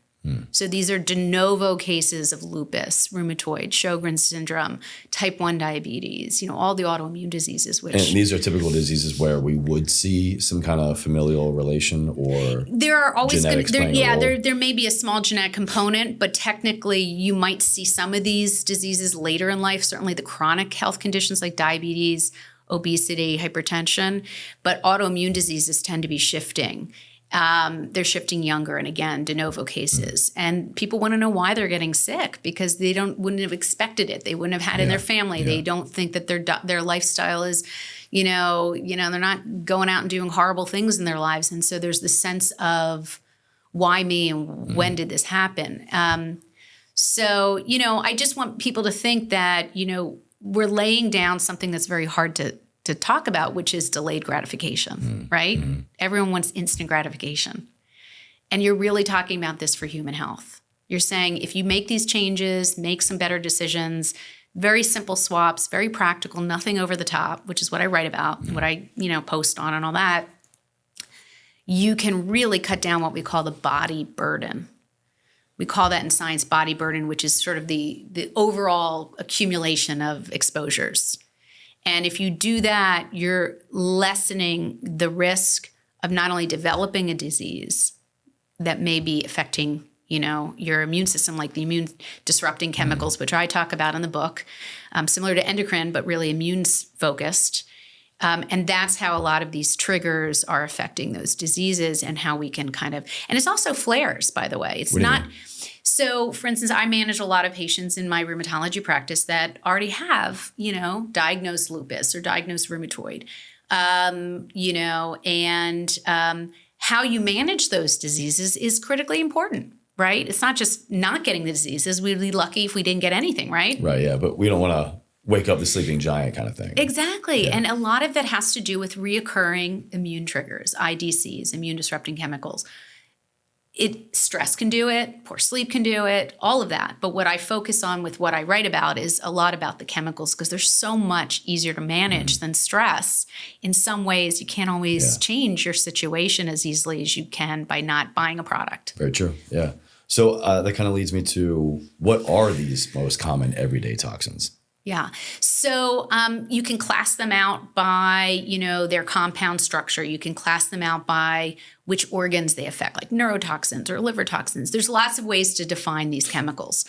So these are de novo cases of lupus, rheumatoid, Sjogren's syndrome, type 1 diabetes, all the autoimmune diseases. And these are typical diseases where we would see some kind of familial relation or there are always genetics playing a role. there may be a small genetic component, but technically you might see some of these diseases later in life, certainly the chronic health conditions like diabetes, obesity, hypertension, but autoimmune diseases tend to be shifting. They're shifting younger, and again, de novo cases. And people want to know why they're getting sick because they wouldn't have expected it. They wouldn't have had it in their family. They don't think that their lifestyle is, they're not going out and doing horrible things in their lives. And so there's this sense of why me and when did this happen? So I just want people to think that, we're laying down something that's very hard to talk about, which is delayed gratification, right? Everyone wants instant gratification. And you're really talking about this for human health. You're saying if you make these changes, make some better decisions, very simple swaps, very practical, nothing over the top, which is what I write about, what I, post on and all that, you can really cut down what we call the body burden. We call that in science body burden, which is sort of the overall accumulation of exposures. And if you do that, you're lessening the risk of not only developing a disease that may be affecting, your immune system, like the immune disrupting chemicals, which I talk about in the book, similar to endocrine, but really immune focused. And that's how a lot of these triggers are affecting those diseases and how we can and it's also flares, by the way. It's not. So, for instance, I manage a lot of patients in my rheumatology practice that already have, diagnosed lupus or diagnosed rheumatoid, how you manage those diseases is critically important, right? It's not just not getting the diseases. We'd be lucky if we didn't get anything, right? Right, yeah, but we don't want to wake up the sleeping giant kind of thing. Exactly. Yeah. And a lot of that has to do with reoccurring immune triggers, IDCs, immune disrupting chemicals. Stress can do it, poor sleep can do it, all of that. But what I focus on with what I write about is a lot about the chemicals because they're so much easier to manage than stress. In some ways, you can't always change your situation as easily as you can by not buying a product. Very true. Yeah. So that kind of leads me to what are these most common everyday toxins? Yeah. So you can class them out by, their compound structure. You can class them out by which organs they affect, like neurotoxins or liver toxins. There's lots of ways to define these chemicals.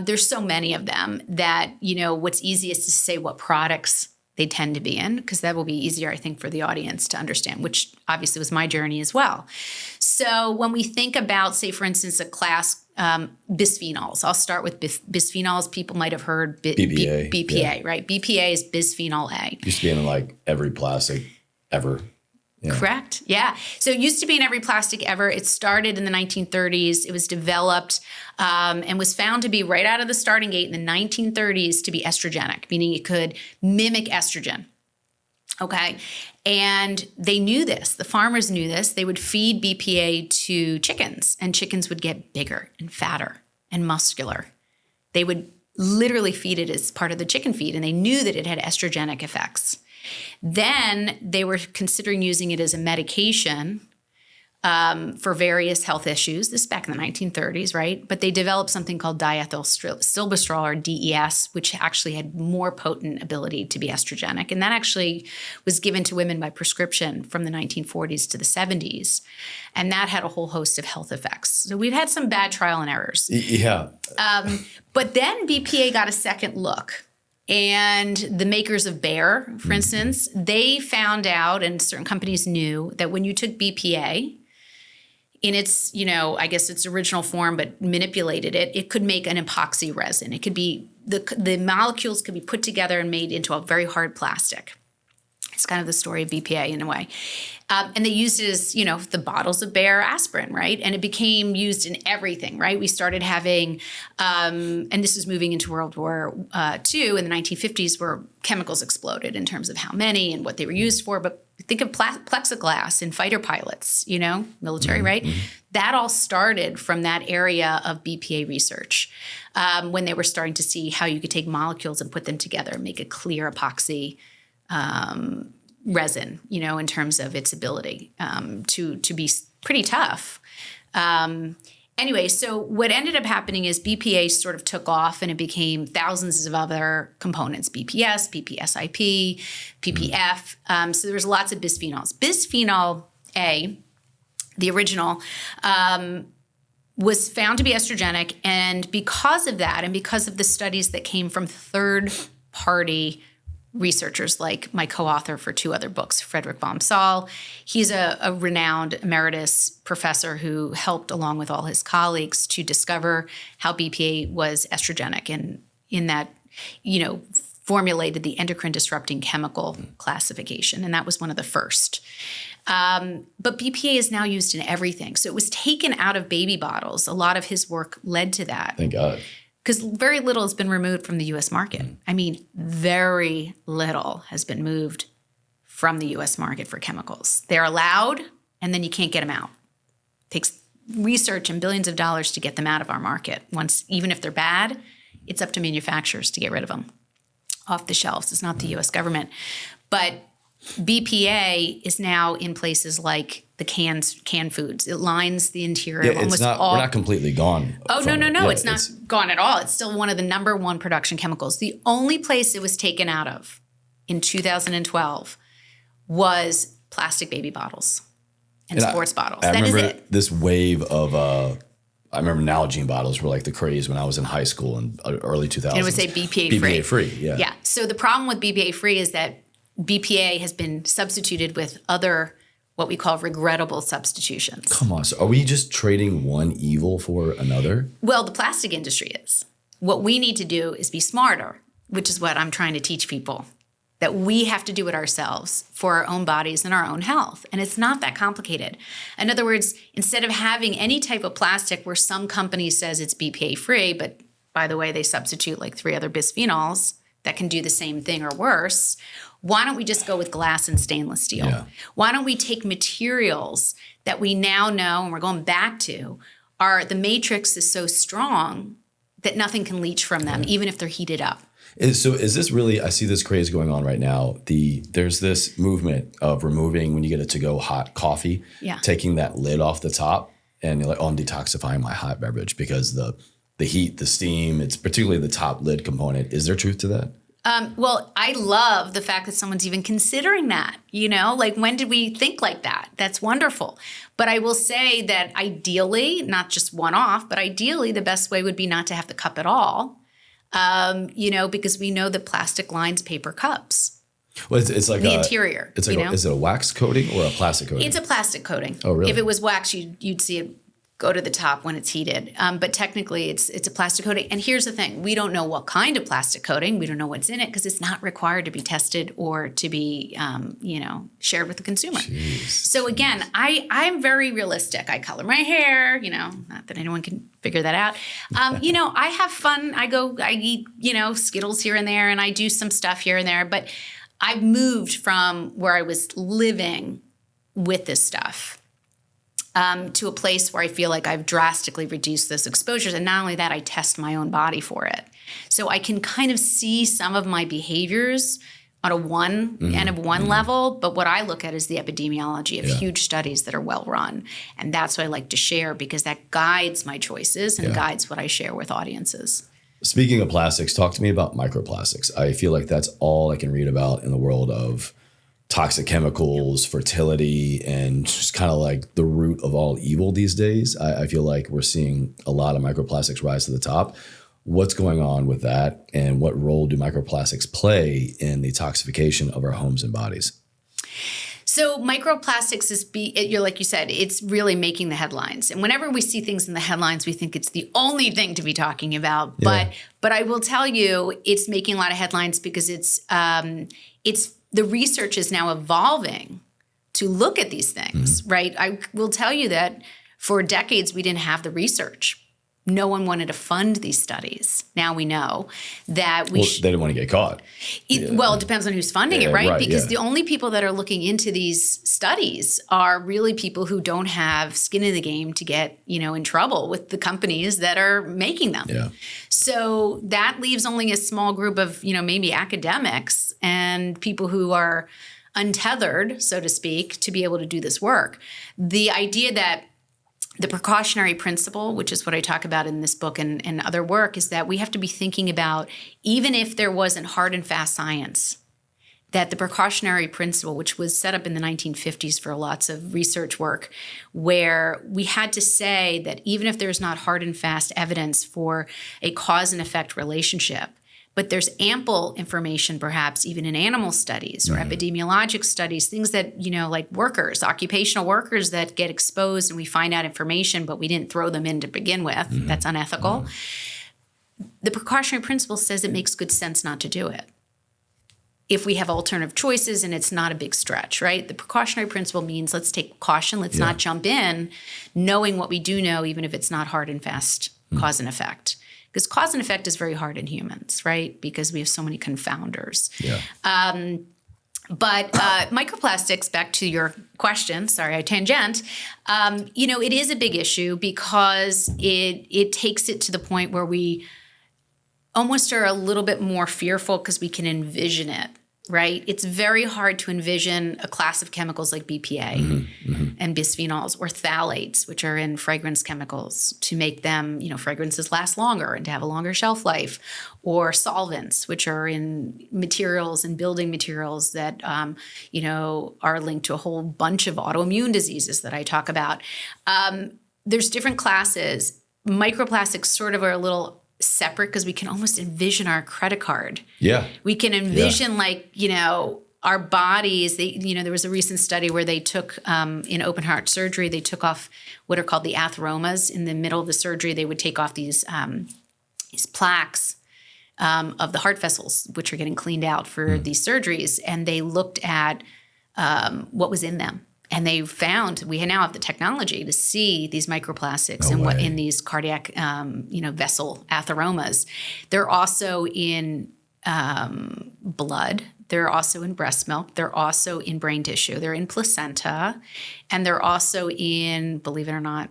There's so many of them that, what's easiest is to say what products they tend to be in, because that will be easier, I think, for the audience to understand, which obviously was my journey as well. So when we think about, say, for instance, a class, bisphenols, I'll start with bisphenols. People might have heard BPA, right? BPA is bisphenol A. Used to be in like every plastic ever. Yeah. Correct. Yeah. So it used to be in every plastic ever. It started in the 1930s. It was developed and was found to be right out of the starting gate in the 1930s to be estrogenic, meaning it could mimic estrogen. Okay. And they knew this. The farmers knew this. They would feed BPA to chickens, and chickens would get bigger and fatter and muscular. They would literally feed it as part of the chicken feed, and they knew that it had estrogenic effects. Then they were considering using it as a medication for various health issues. This is back in the 1930s, right? But they developed something called diethylstilbestrol, or DES, which actually had more potent ability to be estrogenic. And that actually was given to women by prescription from the 1940s to the 70s. And that had a whole host of health effects. So we've had some bad trial and errors. Yeah. But then BPA got a second look. And the makers of Bayer, for instance, they found out, and certain companies knew, that when you took BPA in its, I guess its original form, but manipulated it, it could make an epoxy resin. It could be, the molecules could be put together and made into a very hard plastic. It's kind of the story of BPA in a way. And they used it as, the bottles of Bayer aspirin, right? And it became used in everything, right? We started having, and this is moving into World War II in the 1950s, where chemicals exploded in terms of how many and what they were used for. But think of plexiglass in fighter pilots, military, right? That all started from that area of BPA research when they were starting to see how you could take molecules and put them together and make a clear epoxy resin, in terms of its ability to be pretty tough. Anyway, so what ended up happening is BPA sort of took off and it became thousands of other components, BPS, BPSIP, PPF. So there was lots of bisphenols. Bisphenol A, the original, was found to be estrogenic. And because of that, and because of the studies that came from third-party researchers like my co-author for 2 other books, Frederick von Saal. He's a renowned emeritus professor who helped, along with all his colleagues, to discover how BPA was estrogenic and in that, formulated the endocrine disrupting chemical classification. And that was one of the first. But BPA is now used in everything. So it was taken out of baby bottles. A lot of his work led to that. Thank God. Because very little has been removed from the U.S. market. I mean, very little has been moved from the U.S. market for chemicals. They're allowed, and then you can't get them out. It takes research and billions of dollars to get them out of our market. Even if they're bad, it's up to manufacturers to get rid of them off the shelves. It's not the U.S. government. But BPA is now in places like the canned foods. It lines the interior of almost all. We're not completely gone. Oh, no. Yeah, it's not gone at all. It's still one of the number one production chemicals. The only place it was taken out of in 2012 was plastic baby bottles and sports bottles. That is it. This wave of, I remember Nalgene bottles were like the craze when I was in high school in early 2000s. And it would say BPA free. BPA free, yeah. Yeah. So the problem with BPA free is that BPA has been substituted with other what we call regrettable substitutions. Come on. So are we just trading one evil for another? Well, the plastic industry is. What we need to do is be smarter, which is what I'm trying to teach people, that we have to do it ourselves for our own bodies and our own health. And it's not that complicated. In other words, instead of having any type of plastic where some company says it's BPA free, but by the way, they substitute like 3 other bisphenols that can do the same thing or worse, why don't we just go with glass and stainless steel? Yeah. Why don't we take materials that we now know and we're going back to the matrix is so strong that nothing can leach from them, even if they're heated up. So is this really, I see this craze going on right now. There's this movement of removing, when you get a to-go hot coffee, taking that lid off the top and you're like, oh, I'm detoxifying my hot beverage because the heat, the steam, it's particularly the top lid component. Is there truth to that? Well, I love the fact that someone's even considering that, like when did we think like that? That's wonderful. But I will say that ideally, not just one off, but ideally the best way would be not to have the cup at all, because we know that plastic lines paper cups. Well, it's like the interior. It's like, is it a wax coating or a plastic coating? It's a plastic coating. Oh, really? If it was wax, you'd see it go to the top when it's heated. But technically, it's a plastic coating. And here's the thing. We don't know what kind of plastic coating. We don't know what's in it because it's not required to be tested or to be, shared with the consumer. So again, I'm very realistic. I color my hair, not that anyone can figure that out. I have fun. I eat, Skittles here and there, and I do some stuff here and there. But I've moved from where I was living with this stuff to a place where I feel like I've drastically reduced those exposures. And not only that, I test my own body for it. So I can kind of see some of my behaviors on one level. But what I look at is the epidemiology of huge studies that are well run. And that's what I like to share because that guides my choices and guides what I share with audiences. Speaking of plastics, talk to me about microplastics. I feel like that's all I can read about in the world of toxic chemicals, fertility, and just kind of like the root of all evil these days. I feel like we're seeing a lot of microplastics rise to the top. What's going on with that, and what role do microplastics play in the toxification of our homes and bodies? So microplastics you're like you said, it's really making the headlines. And whenever we see things in the headlines, we think it's the only thing to be talking about. But I will tell you, it's making a lot of headlines because it's the research is now evolving to look at these things, right? I will tell you that for decades, we didn't have the research. No one wanted to fund these studies. Now we know that they didn't want to get caught. Well, it depends on who's funding it, right? Because the only people that are looking into these studies are really people who don't have skin in the game to get, in trouble with the companies that are making them. Yeah. So that leaves only a small group of, maybe academics and people who are untethered, so to speak, to be able to do this work. The idea that the precautionary principle, which is what I talk about in this book and other work, is that we have to be thinking about, even if there wasn't hard and fast science, that the precautionary principle, which was set up in the 1950s for lots of research work, where we had to say that even if there's not hard and fast evidence for a cause and effect relationship, but there's ample information, perhaps even in animal studies or epidemiologic studies, things that, like workers, occupational workers that get exposed and we find out information, but we didn't throw them in to begin with. That's unethical. The precautionary principle says it makes good sense not to do it if we have alternative choices and it's not a big stretch, right? The precautionary principle means let's take caution, let's not jump in, knowing what we do know, even if it's not hard and fast cause and effect. Because cause and effect is very hard in humans, right? Because we have so many confounders. But microplastics, back to your question, sorry, I tangent, it is a big issue because it takes it to the point where we almost are a little bit more fearful because we can envision it, right? It's very hard to envision a class of chemicals like BPA and bisphenols or phthalates, which are in fragrance chemicals, to make them, fragrances last longer and to have a longer shelf life, or solvents, which are in materials and building materials that, are linked to a whole bunch of autoimmune diseases that I talk about. There's different classes. Microplastics sort of are a little separate because we can almost envision our credit card. We can envision our bodies. There was a recent study where they took in open heart surgery, they took off what are called the atheromas. In the middle of the surgery, they would take off these plaques of the heart vessels, which are getting cleaned out for these surgeries, and they looked at what was in them. And they found we now have the technology to see these microplastics in these cardiac, vessel atheromas. They're also in blood. They're also in breast milk. They're also in brain tissue. They're in placenta, and they're also in, believe it or not,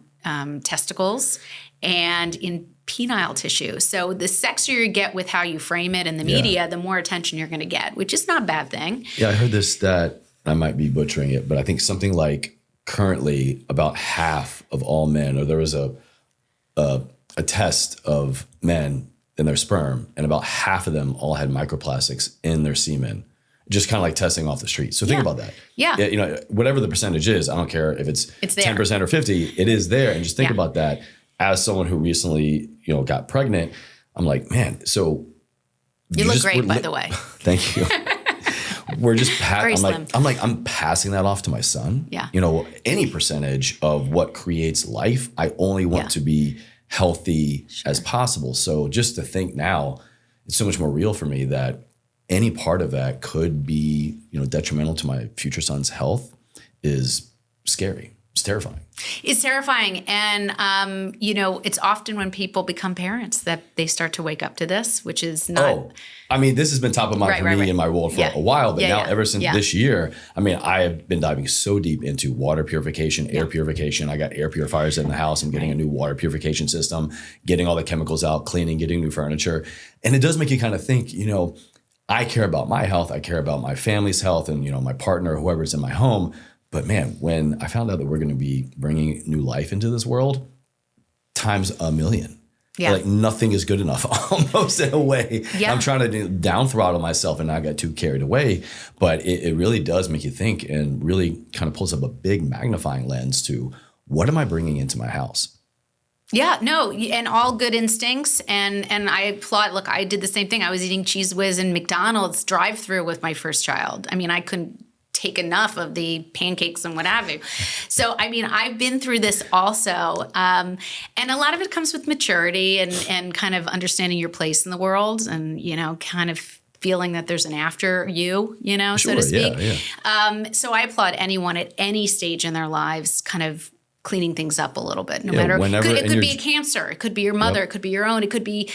testicles and in penile tissue. So the sexier you get with how you frame it in the media, the more attention you're going to get, which is not a bad thing. Yeah, I heard this stat. I might be butchering it, but I think something like currently about half of all men, or there was a test of men in their sperm, and about half of them all had microplastics in their semen, just kind of like testing off the street. So think about that. Whatever the percentage is, I don't care if it's 10% or 50, it is there. And just think about that. As someone who recently, got pregnant, I'm like, man, so you look great, by the way. Thank you. We're just I'm passing that off to my son. Any percentage of what creates life, I only want to be healthy as possible. So just to think now, it's so much more real for me that any part of that could be, detrimental to my future son's health is scary. It's terrifying. It's terrifying. And, it's often when people become parents that they start to wake up to this, which is not. This has been top of mind for me in my world for a while. But now ever since this year, I have been diving so deep into water purification, air purification. I got air purifiers in the house. I'm getting a new water purification system, getting all the chemicals out, cleaning, getting new furniture. And it does make you kind of think, I care about my health. I care about my family's health and, my partner, whoever's in my home. But man, when I found out that we're going to be bringing new life into this world, times a million. Like nothing is good enough almost in a way. I'm trying to down throttle myself and not get too carried away. But it really does make you think and really kind of pulls up a big magnifying lens to what am I bringing into my house? And all good instincts. And I applaud. Look, I did the same thing. I was eating Cheese Whiz in McDonald's drive-through with my first child. I couldn't take enough of the pancakes and what have you. So, I've been through this also. And a lot of it comes with maturity and kind of understanding your place in the world and, kind of feeling that there's an after you, so to speak. So I applaud anyone at any stage in their lives kind of cleaning things up a little bit, no matter. It could be a cancer. It could be your mother. It could be your own. It could be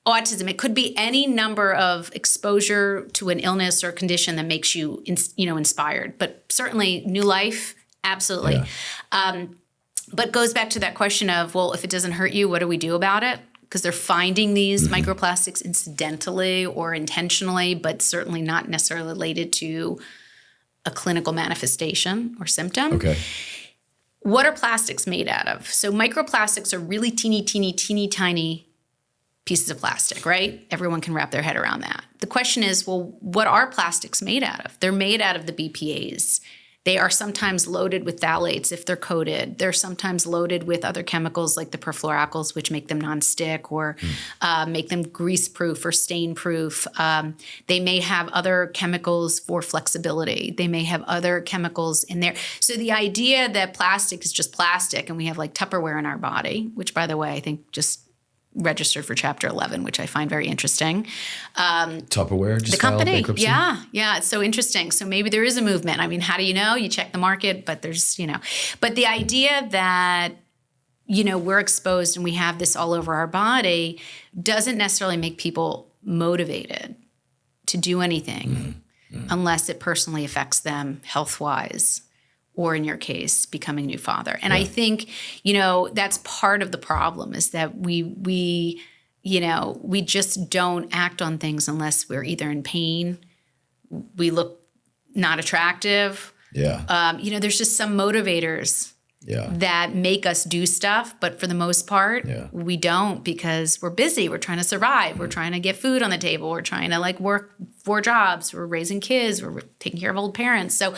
autism. It could be any number of exposure to an illness or condition that makes you, inspired. But certainly new life, absolutely. But goes back to that question of, well, if it doesn't hurt you, what do we do about it? Because they're finding these microplastics incidentally or intentionally, but certainly not necessarily related to a clinical manifestation or symptom. what are plastics made out of? So microplastics are really teeny tiny pieces of plastic, right? Everyone can wrap their head around that. The question is, well, what are plastics made out of? They're made out of the BPAs. They are sometimes loaded with phthalates if they're coated. They're sometimes loaded with other chemicals like the perfluoroalkyls, which make them nonstick or make them grease-proof or stain-proof. They may have other chemicals for flexibility. They may have other chemicals in there. So the idea that plastic is just plastic and we have like Tupperware in our body, which, by the way, I think just registered for Chapter 11, which I find very interesting. Tupperware just the company, filed bankruptcy? Yeah, it's so interesting. So maybe there is a movement. I mean, how do you know? You check the market, but there's, but the idea that, we're exposed and we have this all over our body doesn't necessarily make people motivated to do anything unless it personally affects them health-wise, or in your case, becoming a new father. And I think, that's part of the problem is that we just don't act on things unless we're either in pain, we look not attractive. Yeah. There's just some motivators that make us do stuff, but for the most part, we don't because we're busy. We're trying to survive. We're trying to get food on the table. We're trying to work 4 jobs. We're raising kids. We're taking care of old parents. So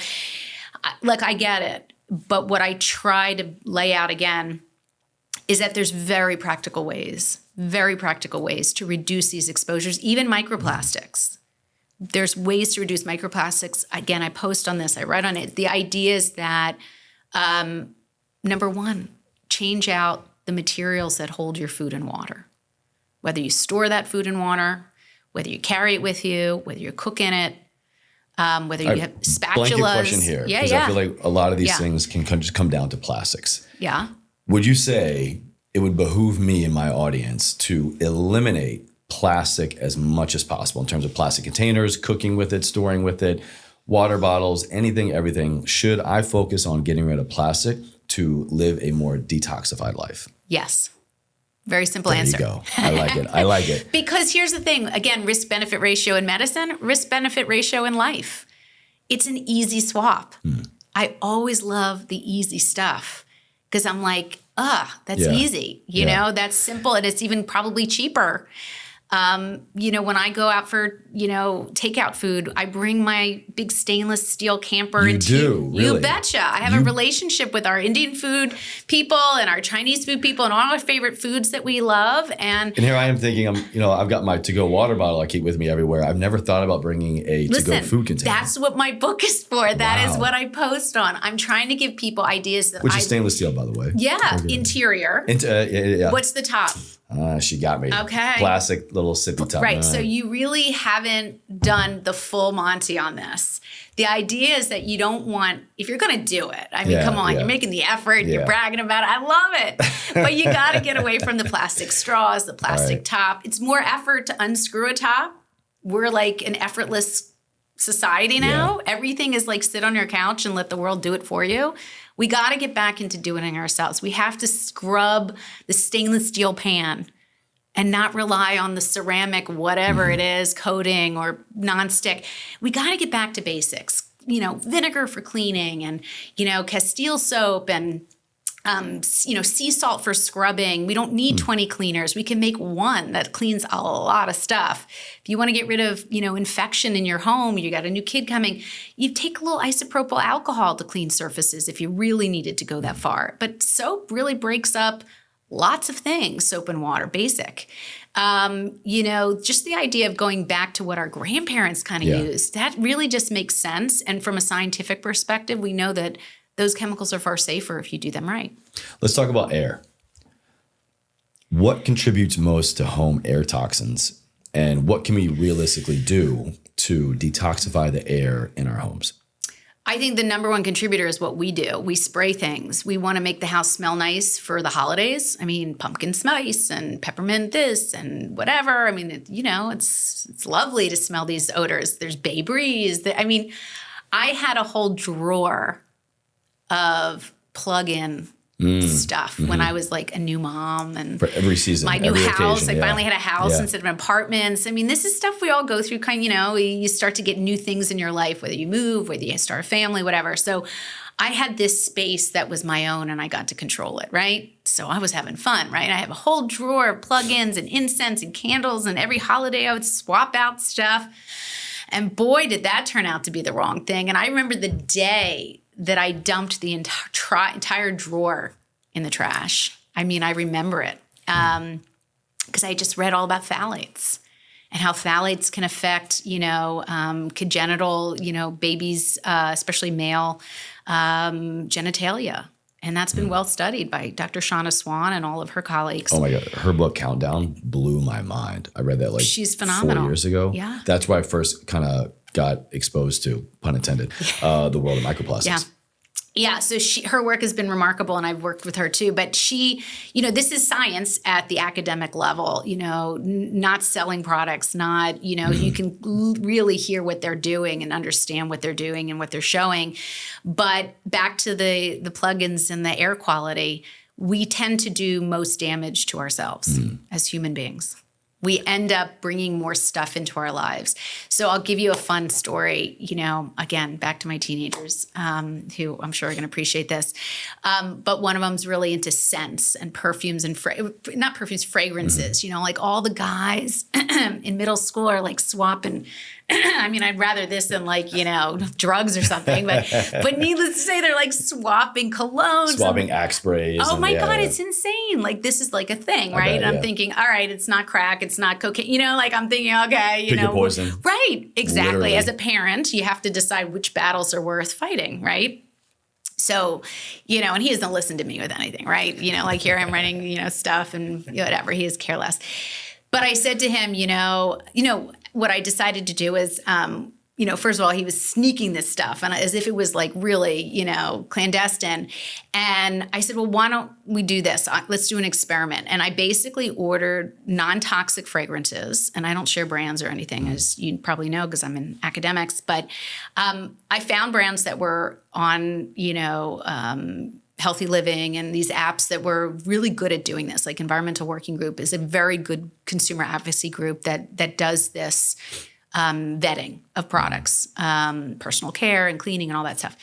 I get it. But what I try to lay out again is that there's very practical ways to reduce these exposures, even microplastics. There's ways to reduce microplastics. Again, I post on this, I write on it. The idea is that, number one, change out the materials that hold your food and water. Whether you store that food and water, whether you carry it with you, whether you cook in it, whether you have spatulas. Blanket question here, because I feel like a lot of these things can just come down to plastics. Yeah. Would you say it would behoove me and my audience to eliminate plastic as much as possible in terms of plastic containers, cooking with it, storing with it, water bottles, anything, everything? Should I focus on getting rid of plastic to live a more detoxified life? Yes. Very simple answer. There you go. I like it. Because here's the thing. Again, risk-benefit ratio in medicine, risk-benefit ratio in life. It's an easy swap. I always love the easy stuff because I'm like, that's easy. You know, that's simple. And it's even probably cheaper. When I go out for, takeout food, I bring my big stainless steel camper. You betcha. I have a relationship with our Indian food people and our Chinese food people and all our favorite foods that we love. And here I am thinking, I've got my to-go water bottle I keep with me everywhere. I've never thought about bringing a to-go food container. That's what my book is for. That is what I post on. I'm trying to give people ideas that Which is stainless steel, by the way. Yeah. Interior. What's the top? She got me. Okay. Plastic little sippy top. Right. So you really haven't done the full Monty on this. The idea is that you don't want, if you're going to do it, I mean, come on, you're making the effort, you're bragging about it. I love it. But you got to get away from the plastic straws, the plastic top. It's more effort to unscrew a top. We're like an effortless society now. Everything is like sit on your couch and let the world do it for you. We got to get back into doing it ourselves. We have to scrub the stainless steel pan and not rely on the ceramic, whatever it is, coating or nonstick. We got to get back to basics. Vinegar for cleaning and, Castile soap and, sea salt for scrubbing. We don't need 20 cleaners. We can make one that cleans a lot of stuff. If you want to get rid of, infection in your home, you got a new kid coming, you take a little isopropyl alcohol to clean surfaces if you really needed to go that far. But soap really breaks up lots of things, soap and water, basic. Just the idea of going back to what our grandparents kind of used, that really just makes sense. And from a scientific perspective, we know that those chemicals are far safer if you do them right. Let's talk about air. What contributes most to home air toxins, and what can we realistically do to detoxify the air in our homes? I think the number one contributor is what we do. We spray things. We want to make the house smell nice for the holidays. I mean, pumpkin spice and peppermint this and whatever. I mean, it's lovely to smell these odors. There's Bay Breeze. I had a whole drawer of plug-in stuff when I was like a new mom and for every season, my new house. Occasion, I finally had a house instead of apartments. I mean, this is stuff we all go through. You start to get new things in your life, whether you move, whether you start a family, whatever. So I had this space that was my own and I got to control it, right? So I was having fun, right? I have a whole drawer of plugins and incense and candles, and every holiday I would swap out stuff. And boy, did that turn out to be the wrong thing. And I remember the day that I dumped the entire drawer in the trash. I mean, I remember it because I just read all about phthalates and how phthalates can affect, congenital, babies, especially male genitalia. And that's been well studied by Dr. Shauna Swan and all of her colleagues. Oh my God. Her book, Countdown, blew my mind. I read that she's phenomenal. 4 years ago. Yeah. That's where I first kind of got exposed to, pun intended, the world of microplastics. Yeah. Yeah, so her work has been remarkable, and I've worked with her too. But she, this is science at the academic level, not selling products, not, you can really hear what they're doing and understand what they're doing and what they're showing. But back to the plugins and the air quality, we tend to do most damage to ourselves as human beings. We end up bringing more stuff into our lives. So I'll give you a fun story, again, back to my teenagers, who I'm sure are going to appreciate this. But one of them's really into scents and perfumes and fragrances, like all the guys in middle school are like swapping. I mean, I'd rather this than drugs or something, but needless to say, they're like swapping colognes. Swapping Axe sprays. Oh my God, it's insane. Like this is like a thing, right? And I'm thinking, all right, it's not crack, it's not cocaine. I'm thinking, okay, Pick your poison. Right, exactly. Literally. As a parent, you have to decide which battles are worth fighting, right? So, and he doesn't listen to me with anything, right? Like here I'm writing, stuff and whatever. He is careless. But I said to him, what I decided to do is, first of all, he was sneaking this stuff and as if it was like really, clandestine. And I said, well, why don't we do this? Let's do an experiment. And I basically ordered non-toxic fragrances, and I don't share brands or anything, as you probably know, because I'm in academics. But I found brands that were on, Healthy Living and these apps that were really good at doing this. Like Environmental Working Group is a very good consumer advocacy group that does this vetting of products, personal care and cleaning and all that stuff.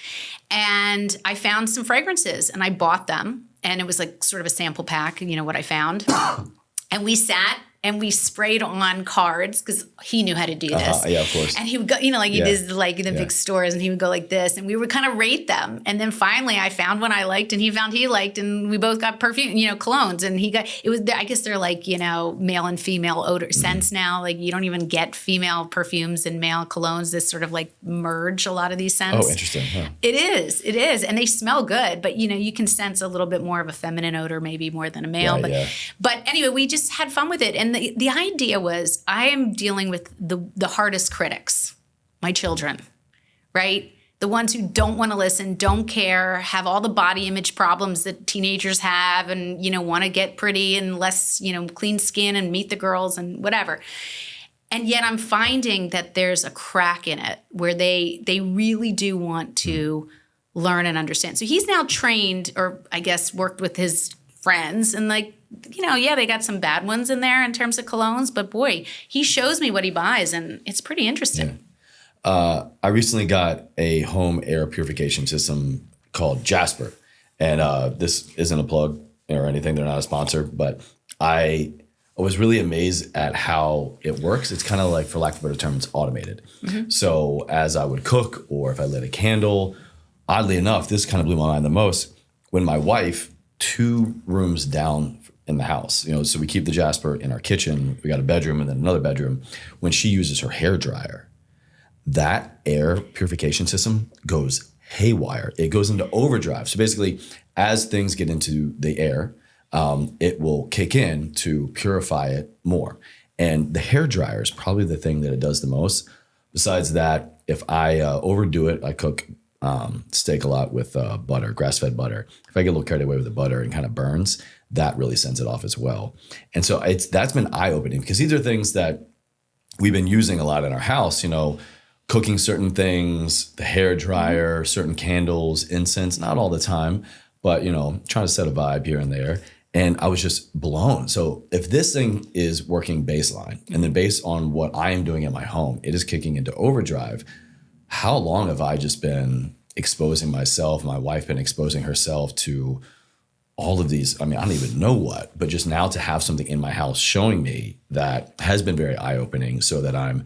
And I found some fragrances and I bought them, and it was like sort of a sample pack, what I found. And we sat and we sprayed on cards because he knew how to do this. Yeah, of course. And he would go, he does like the big stores, and he would go like this, and we would kind of rate them. And then finally I found one I liked and he found he liked, and we both got perfume, colognes. And I guess they're like, male and female odor scents now. Like you don't even get female perfumes and male colognes. This sort of like merge a lot of these scents. Oh, interesting. Huh. It is. And they smell good, but you can sense a little bit more of a feminine odor, maybe more than a male. Right, but anyway, we just had fun with it. And the idea was I am dealing with the hardest critics, my children, right? The ones who don't want to listen, don't care, have all the body image problems that teenagers have, and, want to get pretty and less, clean skin and meet the girls and whatever. And yet I'm finding that there's a crack in it where they really do want to learn and understand. So he's now trained, or I guess worked with his friends, and they got some bad ones in there in terms of colognes, but boy, he shows me what he buys, and it's pretty interesting. Yeah. I recently got a home air purification system called Jasper, and this isn't a plug or anything. They're not a sponsor, but I was really amazed at how it works. It's kind of like, for lack of a better term, it's automated. Mm-hmm. So as I would cook, or if I lit a candle, oddly enough, this kind of blew my mind the most, when my wife, 2 rooms down in the house, so we keep the Jasper in our kitchen. We got a bedroom and then another bedroom. When she uses her hair dryer, that air purification system goes haywire. It goes into overdrive. So basically, as things get into the air, it will kick in to purify it more. And the hair dryer is probably the thing that it does the most. Besides that, if I overdo it, I cook steak a lot with butter, grass-fed butter. If I get a little carried away with the butter and kind of burns, that really sends it off as well. And so that's been eye-opening, because these are things that we've been using a lot in our house, cooking certain things, the hair dryer, certain candles, incense, not all the time, but, trying to set a vibe here and there. And I was just blown. So if this thing is working baseline, and then based on what I am doing at my home, it is kicking into overdrive, how long have I just been exposing myself, my wife been exposing herself to all of these, I mean, I don't even know what, but just now to have something in my house showing me that has been very eye-opening, so that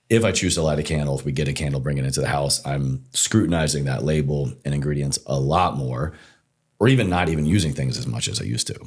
if I choose to light a candle, if we get a candle, bring it into the house, I'm scrutinizing that label and ingredients a lot more, or even not even using things as much as I used to.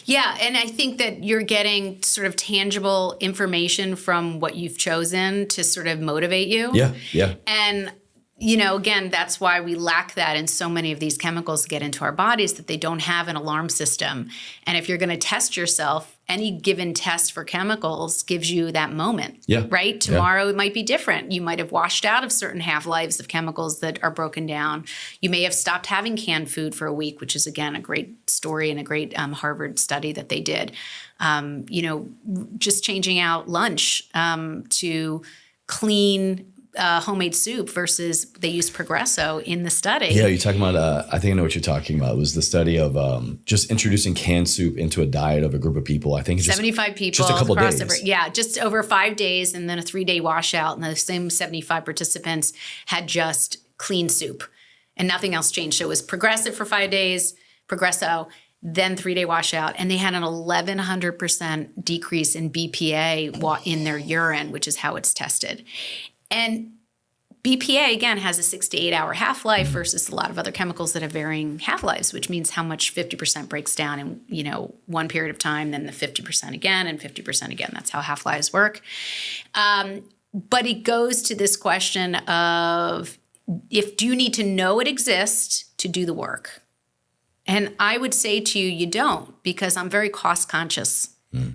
Yeah, and I think that you're getting sort of tangible information from what you've chosen to sort of motivate you. Yeah. And again, that's why we lack that in so many of these chemicals that get into our bodies, that they don't have an alarm system. And if you're going to test yourself, any given test for chemicals gives you that moment, right? Tomorrow it might be different. You might have washed out of certain half-lives of chemicals that are broken down. You may have stopped having canned food for a week, which is, again, a great story and a great Harvard study that they did. Just changing out lunch to clean homemade soup versus they used Progresso in the study. Yeah, you're talking about, I think I know what you're talking about. It was the study of just introducing canned soup into a diet of a group of people. I think 75 people. Just a couple days. Yeah, just over 5 days and then a 3-day washout. And the same 75 participants had just clean soup and nothing else changed. So it was Progressive for 5 days, Progresso, then 3-day washout. And they had an 1,100% decrease in BPA in their urine, which is how it's tested. And BPA, again, has a 6 to 8 hour half-life versus a lot of other chemicals that have varying half-lives, which means how much 50% breaks down in, one period of time, then the 50% again and 50% again. That's how half-lives work. But it goes to this question of do you need to know it exists to do the work? And I would say to you, you don't, because I'm very cost conscious.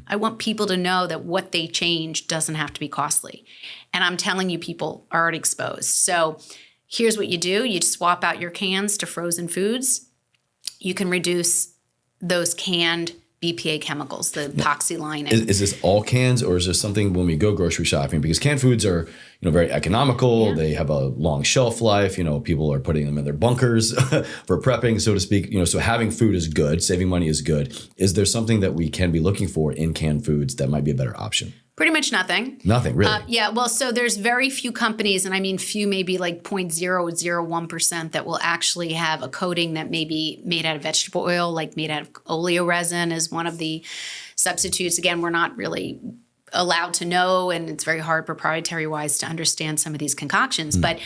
I want people to know that what they change doesn't have to be costly. And I'm telling you, people are already exposed. So here's what you do. You swap out your cans to frozen foods. You can reduce those canned BPA chemicals, the epoxy lining. Is this all cans, or is there something when we go grocery shopping? Because canned foods are, very economical. Yeah. They have a long shelf life. People are putting them in their bunkers for prepping, so to speak. So having food is good. Saving money is good. Is there something that we can be looking for in canned foods that might be a better option? Pretty much nothing. Nothing, really? Yeah, well, so there's very few companies, and I mean few, maybe like 0.001% that will actually have a coating that may be made out of vegetable oil, like made out of oleoresin is one of the substitutes. Again, we're not really allowed to know, and it's very hard proprietary-wise to understand some of these concoctions, but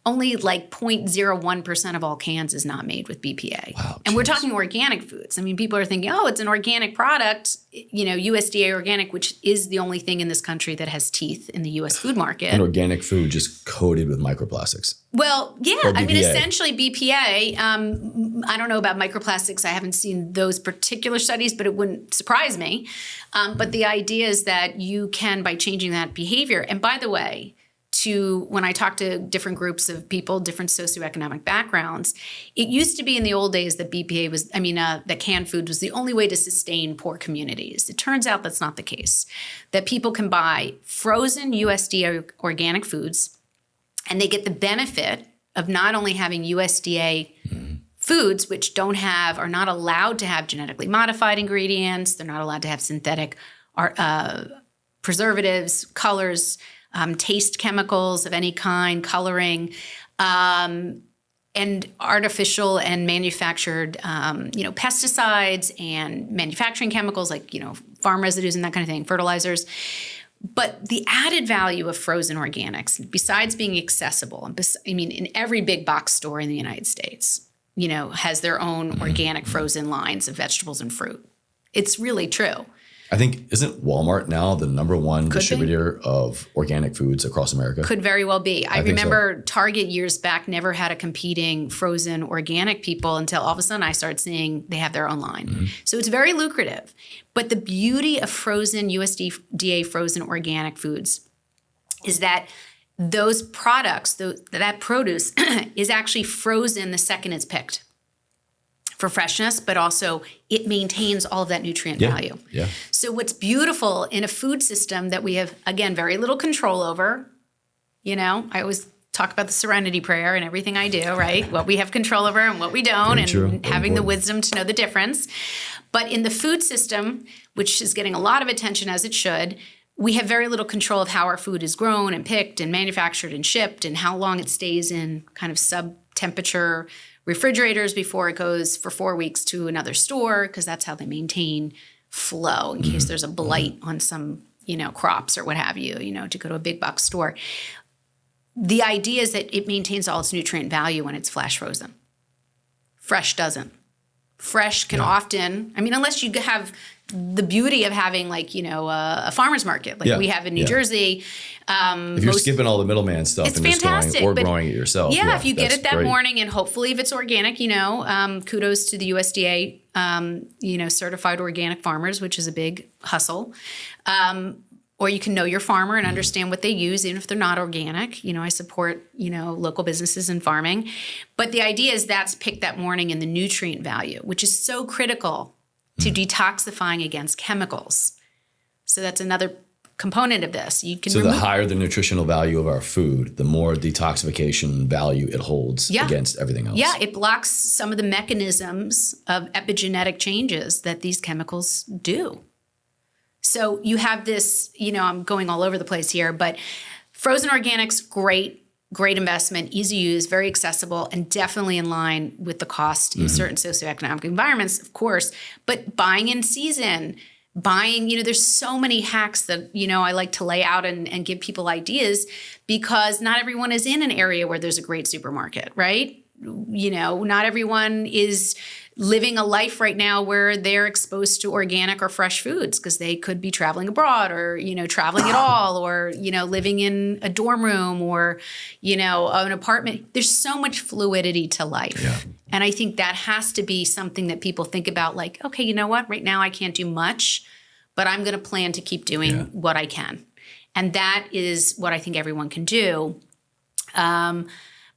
only like 0.01% of all cans is not made with BPA. Wow, and we're talking organic foods. I mean, people are thinking, it's an organic product, USDA organic, which is the only thing in this country that has teeth in the U.S. food market. And organic food just coated with microplastics. Well, yeah. I mean, essentially BPA, I don't know about microplastics. I haven't seen those particular studies, but it wouldn't surprise me. But the idea is that you can, by changing that behavior, and by the way, when I talk to different groups of people, different socioeconomic backgrounds, it used to be in the old days that BPA was, that canned food was the only way to sustain poor communities. It turns out that's not the case. That people can buy frozen USDA organic foods, and they get the benefit of not only having USDA foods, which are not allowed to have genetically modified ingredients, they're not allowed to have synthetic preservatives, colors, taste chemicals of any kind, coloring, and artificial and manufactured, pesticides and manufacturing chemicals like, farm residues and that kind of thing, fertilizers. But the added value of frozen organics, besides being accessible, in every big box store in the United States, has their own organic frozen lines of vegetables and fruit. It's really true. I think, isn't Walmart now the number one distributor of organic foods across America? Could very well be. I remember Target years back never had a competing frozen organic people until all of a sudden I started seeing they have their own line. So it's very lucrative. But the beauty of frozen USDA frozen organic foods is that those products, that produce is actually frozen the second it's picked. For freshness, but also it maintains all of that nutrient value. Yeah. So what's beautiful in a food system that we have, again, very little control over, I always talk about the serenity prayer and everything I do, right? What we have control over and what we don't, and having the wisdom to know the difference. But in the food system, which is getting a lot of attention as it should, we have very little control of how our food is grown and picked and manufactured and shipped and how long it stays in kind of sub-10 temperature refrigerators before it goes for 4 weeks to another store, because that's how they maintain flow in case there's a blight on some, crops or what have you, to go to a big box store. The idea is that it maintains all its nutrient value when it's flash frozen. Fresh doesn't. Fresh can often, unless you have the beauty of having a farmer's market like we have in New Jersey. If you're skipping all the middleman stuff and just growing it yourself. Yeah, if you get it that morning, and hopefully if it's organic, kudos to the USDA, certified organic farmers, which is a big hustle. Or you can know your farmer and understand what they use, even if they're not organic. I support, local businesses and farming. But the idea is that's picked that morning in the nutrient value, which is so critical to detoxifying against chemicals. So that's another component of this. The higher the nutritional value of our food, the more detoxification value it holds against everything else. Yeah, it blocks some of the mechanisms of epigenetic changes that these chemicals do. So you have this, I'm going all over the place here, but frozen organics, great investment, easy use, very accessible, and definitely in line with the cost in certain socioeconomic environments, of course. But buying in season, there's so many hacks that, I like to lay out and give people ideas, because not everyone is in an area where there's a great supermarket, right? Not everyone is living a life right now where they're exposed to organic or fresh foods, because they could be traveling abroad or, traveling at all, or, living in a dorm room or, an apartment. There's so much fluidity to life. Yeah. And I think that has to be something that people think about, like, okay, you know what? Right now I can't do much, but I'm going to plan to keep doing what I can. And that is what I think everyone can do.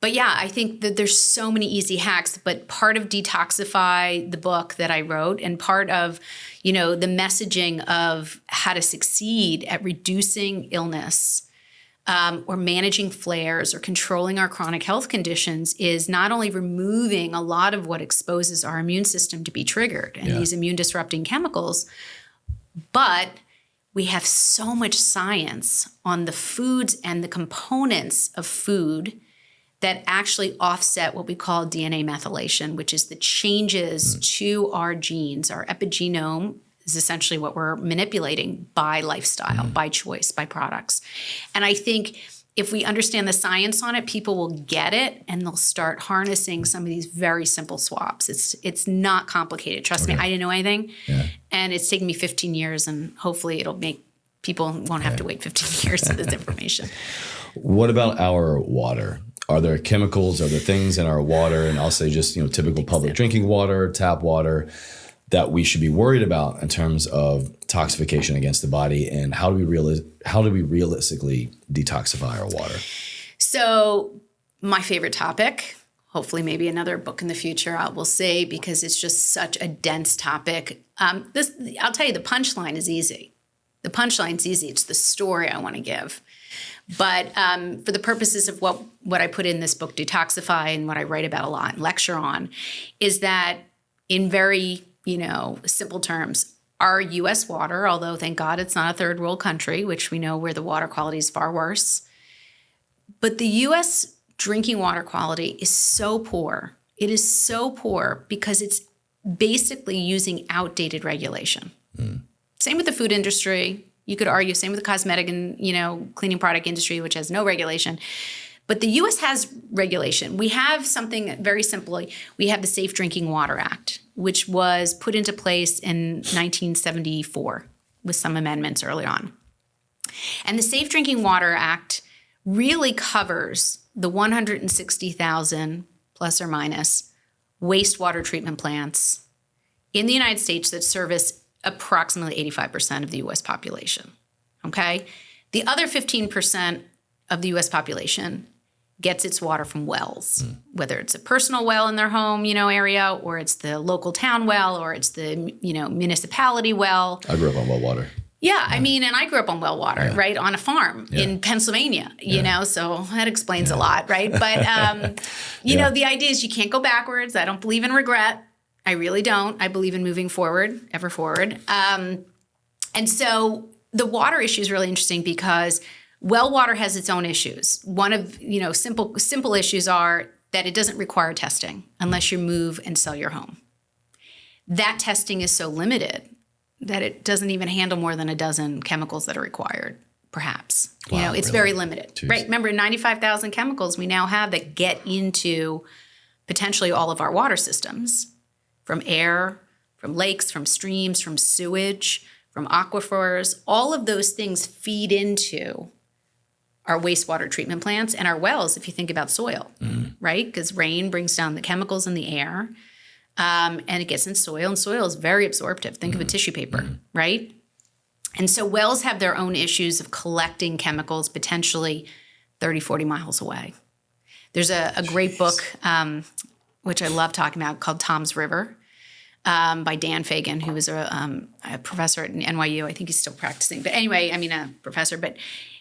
But yeah, I think that there's so many easy hacks, but part of Detoxify, the book that I wrote, and part of, the messaging of how to succeed at reducing illness or managing flares or controlling our chronic health conditions is not only removing a lot of what exposes our immune system to be triggered and these immune disrupting chemicals, but we have so much science on the foods and the components of food that actually offset what we call DNA methylation, which is the changes to our genes. Our epigenome is essentially what we're manipulating by lifestyle, by choice, by products. And I think if we understand the science on it, people will get it and they'll start harnessing some of these very simple swaps. It's not complicated. Trust me, I didn't know anything. Yeah. And it's taken me 15 years, and hopefully it'll make people won't have to wait 15 years for this information. What about our water? Are there chemicals, are there things in our water, and I'll say just, typical public drinking water, tap water, that we should be worried about in terms of toxification against the body, and how do we realistically detoxify our water? So my favorite topic, hopefully maybe another book in the future, I will say, because it's just such a dense topic. I'll tell you, the punchline is easy. The punchline's easy. It's the story I want to give. But for the purposes of what I put in this book, Detoxify, and what I write about a lot and lecture on, is that in very, simple terms, our U.S. water, although thank God it's not a third world country, which we know where the water quality is far worse, but the U.S. drinking water quality is so poor. It is so poor because it's basically using outdated regulation. Same with the food industry. You could argue same with the cosmetic and, cleaning product industry, which has no regulation. But the U.S. has regulation. We have something very simply. We have the Safe Drinking Water Act, which was put into place in 1974 with some amendments early on. And the Safe Drinking Water Act really covers the 160,000 plus or minus wastewater treatment plants in the United States that service approximately 85% of the U.S. population, okay? The other 15% of the U.S. population gets its water from wells, whether it's a personal well in their home, area, or it's the local town well, or it's the, municipality well. I grew up on well water. Yeah, and I grew up on well water, right, on a farm in Pennsylvania, so that explains a lot, right? But, the idea is you can't go backwards. I don't believe in regret. I really don't. I believe in moving forward, ever forward. And so the water issue is really interesting because well water has its own issues. One of, simple issues are that it doesn't require testing unless you move and sell your home. That testing is so limited that it doesn't even handle more than a dozen chemicals that are required, perhaps. Wow, it's really? very limited. Jeez. Right? Remember, 95,000 chemicals we now have that get into potentially all of our water systems, from air, from lakes, from streams, from sewage, from aquifers. All of those things feed into our wastewater treatment plants and our wells, if you think about soil, right? Because rain brings down the chemicals in the air, and it gets in soil, and soil is very absorptive. Think of a tissue paper, right? And so wells have their own issues of collecting chemicals potentially 30, 40 miles away. There's a great book, which I love talking about, called Tom's River, by Dan Fagan, who was a professor at NYU. I think he's still practicing. But anyway, a professor. But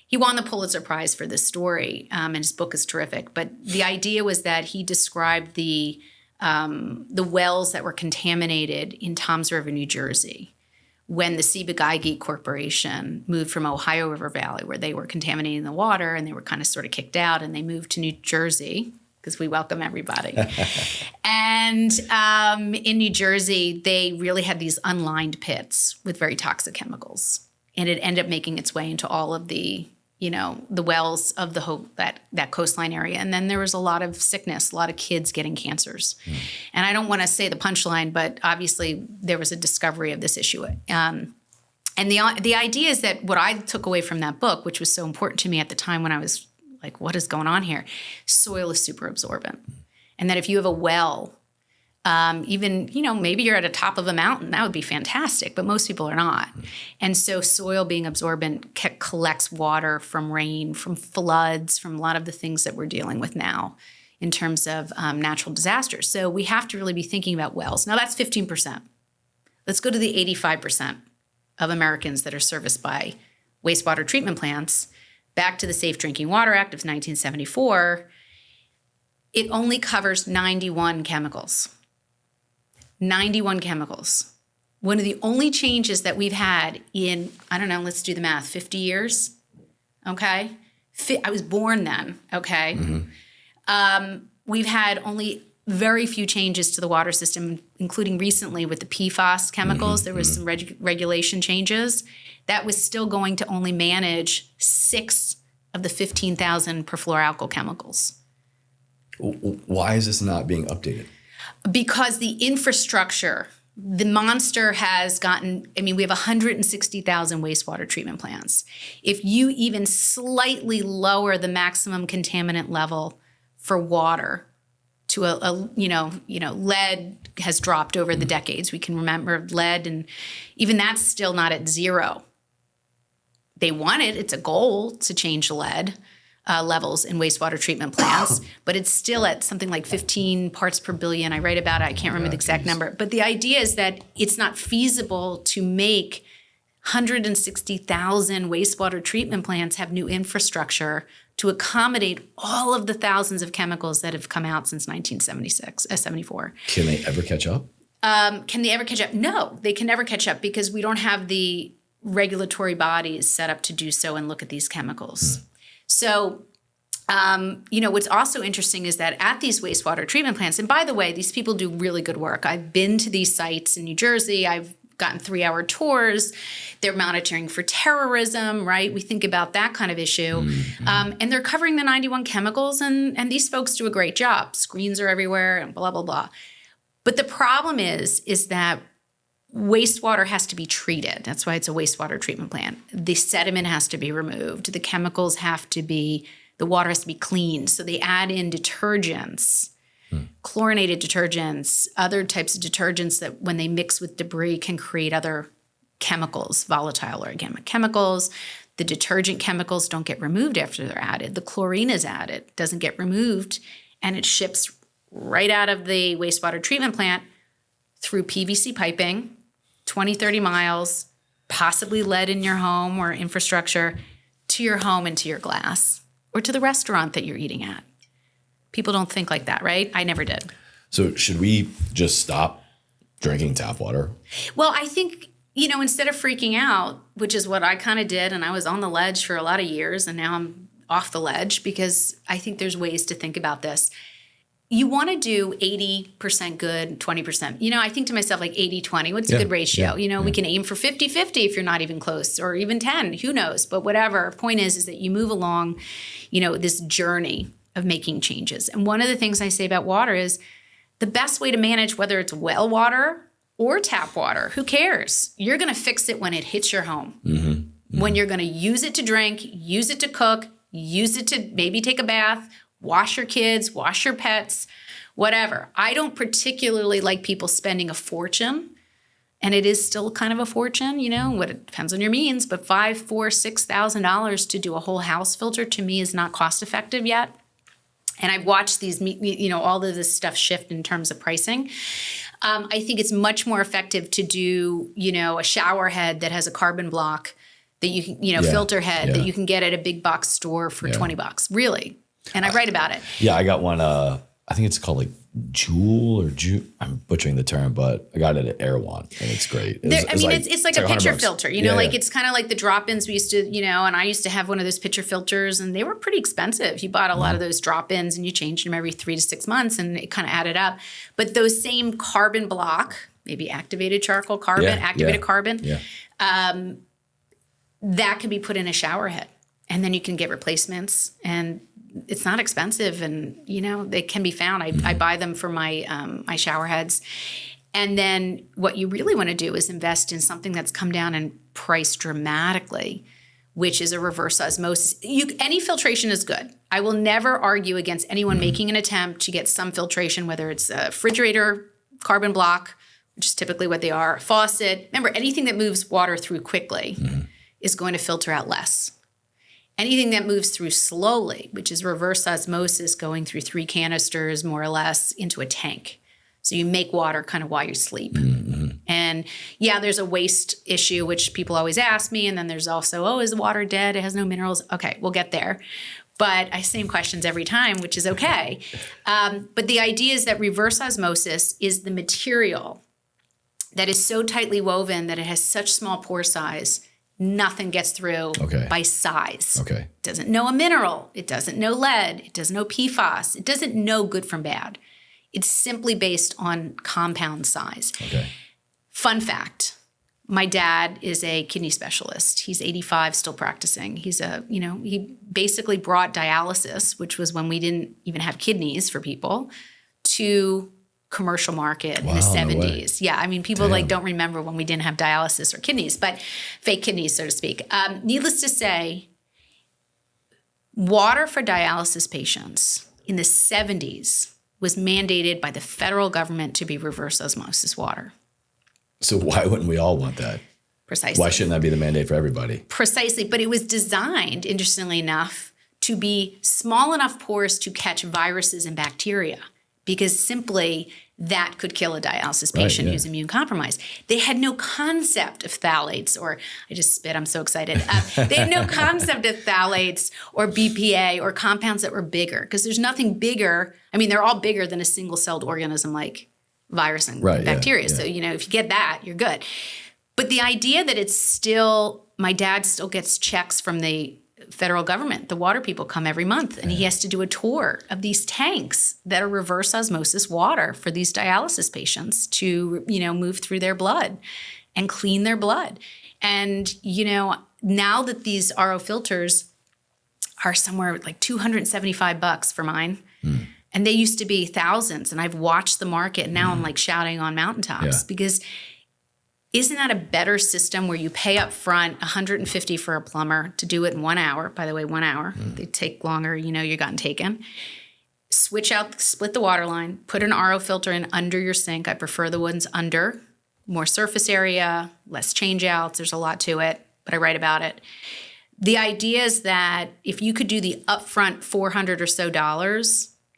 he won the Pulitzer Prize for this story, and his book is terrific. But the idea was that he described the wells that were contaminated in Tom's River, New Jersey, when the Ciba-Geigy Corporation moved from Ohio River Valley, where they were contaminating the water, and they were kind of sort of kicked out, and they moved to New Jersey, because we welcome everybody. And in New Jersey, they really had these unlined pits with very toxic chemicals. And it ended up making its way into all of the wells of the whole that coastline area. And then there was a lot of sickness, a lot of kids getting cancers. And I don't want to say the punchline, but obviously there was a discovery of this issue. And the idea is that what I took away from that book, which was so important to me at the time when I was like, what is going on here? Soil is super absorbent. And that if you have a well, even, maybe you're at the top of a mountain, that would be fantastic, but most people are not. And so soil being absorbent collects water from rain, from floods, from a lot of the things that we're dealing with now in terms of natural disasters. So we have to really be thinking about wells. Now that's 15%. Let's go to the 85% of Americans that are serviced by wastewater treatment plants. Back to the Safe Drinking Water Act of 1974, it only covers 91 chemicals. 91 chemicals. One of the only changes that we've had in, let's do the math, 50 years, okay? I was born then, okay? We've had only very few changes to the water system, including recently with the PFAS chemicals. There was some regulation changes. That was still going to only manage 6 of the 15,000 perfluoroalkyl chemicals. Why is this not being updated? Because the infrastructure, the monster has gotten, we have 160,000 wastewater treatment plants. If you even slightly lower the maximum contaminant level for water to lead has dropped over the decades. We can remember lead, and even that's still not at zero. They want it. It's a goal to change lead levels in wastewater treatment plants, but it's still at something like 15 parts per billion. I write about it. I can't remember the exact number. But the idea is that it's not feasible to make 160,000 wastewater treatment plants have new infrastructure to accommodate all of the thousands of chemicals that have come out since 74. Can they ever catch up? Can they ever catch up? No, they can never catch up because we don't have the regulatory bodies set up to do so and look at these chemicals. So, what's also interesting is that at these wastewater treatment plants, and by the way, these people do really good work. I've been to these sites in New Jersey. I've gotten 3-hour tours. They're monitoring for terrorism, right? We think about that kind of issue. And they're covering the 91 chemicals, and these folks do a great job. Screens are everywhere and blah, blah, blah. But the problem is that wastewater has to be treated. That's why it's a wastewater treatment plant. The sediment has to be removed. The chemicals the water has to be cleaned. So they add in detergents, chlorinated detergents, other types of detergents that when they mix with debris can create other chemicals, volatile organic chemicals. The detergent chemicals don't get removed after they're added. The chlorine is added, doesn't get removed, and it ships right out of the wastewater treatment plant through PVC piping, 20, 30 miles, possibly lead in your home or infrastructure, to your home and to your glass, or to the restaurant that you're eating at. People don't think like that, right? I never did. So should we just stop drinking tap water? Well, I think, instead of freaking out, which is what I kind of did, and I was on the ledge for a lot of years, and now I'm off the ledge because I think there's ways to think about this. you want to do 80% good, 20%. I think to myself, like 80-20, what's a good ratio? We can aim for 50-50 if you're not even close, or even 10, who knows? But whatever. Point is that you move along, this journey of making changes. And one of the things I say about water is the best way to manage, whether it's well water or tap water, who cares? You're going to fix it when it hits your home. When you're going to use it to drink, use it to cook, use it to maybe take a bath, wash your kids, wash your pets, whatever. I don't particularly like people spending a fortune, and it is still kind of a fortune, what it depends on your means, but $5,000, $4,000, $6,000 to do a whole house filter to me is not cost effective yet. And I've watched these, all of this stuff shift in terms of pricing. I think it's much more effective to do, a shower head that has a carbon block that you can, filter head that you can get at a big box store for $20, really. And I write about it. Yeah, I got one. I think it's called like Jewel. I'm butchering the term, but I got it at Erewhon, and it's great. It's like a pitcher filter. It's kind of like the drop-ins we used to, and I used to have one of those pitcher filters, and they were pretty expensive. You bought a lot of those drop-ins, and you changed them every 3 to 6 months, and it kind of added up. But those same carbon block, maybe activated charcoal carbon, carbon, that can be put in a shower head, and then you can get replacements, and it's not expensive, and they can be found. I buy them for my my shower heads. And then what you really want to do is invest in something that's come down in price dramatically, which is a reverse osmosis. Any filtration is good. I will never argue against anyone making an attempt to get some filtration, whether it's a refrigerator, carbon block, which is typically what they are, a faucet. Remember, anything that moves water through quickly is going to filter out less. Anything that moves through slowly, which is reverse osmosis, going through 3 canisters more or less into a tank. So you make water kind of while you sleep. And there's a waste issue, which people always ask me. And then there's also, is the water dead? It has no minerals. Okay, we'll get there. But I same questions every time, which is okay. But the idea is that reverse osmosis is the material that is so tightly woven that it has such small pore size, nothing gets through by size. It doesn't know a mineral. It doesn't know lead. It doesn't know PFAS. It doesn't know good from bad. It's simply based on compound size. Fun fact, my dad is a kidney specialist. He's 85, still practicing. He's he basically brought dialysis, which was when we didn't even have kidneys for people, to commercial market in the 70s. People don't remember when we didn't have dialysis or kidneys, but fake kidneys, so to speak. Needless to say, water for dialysis patients in the 70s was mandated by the federal government to be reverse osmosis water. So why wouldn't we all want that? Precisely. Why shouldn't that be the mandate for everybody? Precisely. But it was designed, interestingly enough, to be small enough pores to catch viruses and bacteria, because simply that could kill a dialysis patient who's immune compromised. They had no concept of phthalates, or I just spit, I'm so excited. They had no concept of phthalates or BPA or compounds that were bigger, because there's nothing bigger. They're all bigger than a single-celled organism like virus and bacteria. So, if you get that, you're good. But the idea that it's still, my dad still gets checks from the federal government. The water people come every month, and he has to do a tour of these tanks that are reverse osmosis water for these dialysis patients to, move through their blood and clean their blood. And, now that these RO filters are somewhere like $275 for mine, and they used to be thousands, and I've watched the market, and now I'm like shouting on mountaintops because isn't that a better system where you pay up front $150 for a plumber to do it in 1 hour? By the way, 1 hour. They take longer, you're gotten taken. Split the water line, put an RO filter in under your sink. I prefer the ones under, more surface area, less change outs. There's a lot to it, but I write about it. The idea is that if you could do the upfront $400 or so,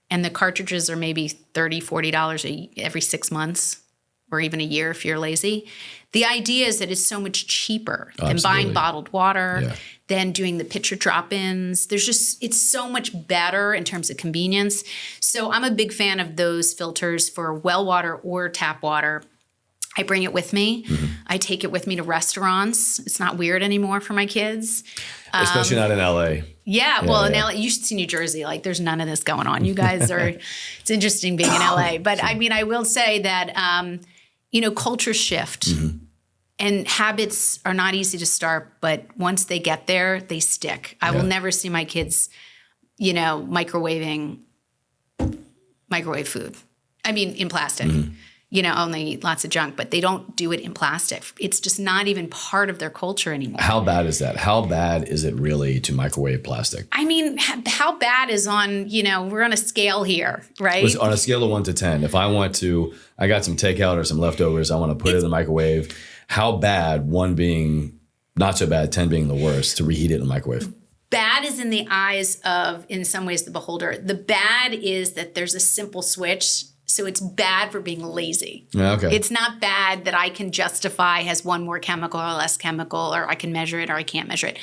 and the cartridges are maybe $30, $40 every 6 months, or even a year if you're lazy. The idea is that it's so much cheaper than buying bottled water, than doing the pitcher drop-ins. It's so much better in terms of convenience. So I'm a big fan of those filters for well water or tap water. I bring it with me. I take it with me to restaurants. It's not weird anymore for my kids. Especially not in LA. Yeah, well, in LA, you should see New Jersey. Like, there's none of this going on. You guys are, it's interesting being in LA. But I mean, I will say that, culture shift and habits are not easy to start, but once they get there, they stick. I will never see my kids, microwave food. I mean, in plastic. Only eat lots of junk, but they don't do it in plastic. It's just not even part of their culture anymore. How bad is that? How bad is it really to microwave plastic? I mean, how bad is on, we're on a scale here, right? On a scale of 1 to 10, if I got some takeout or some leftovers, I want to put it in the microwave. How bad, 1 being not so bad, 10 being the worst, to reheat it in the microwave? Bad is in the eyes of, in some ways, the beholder. The bad is that there's a simple switch. So it's bad for being lazy. Yeah, okay. It's not bad that I can justify has 1 more chemical or less chemical, or I can measure it or I can't measure it.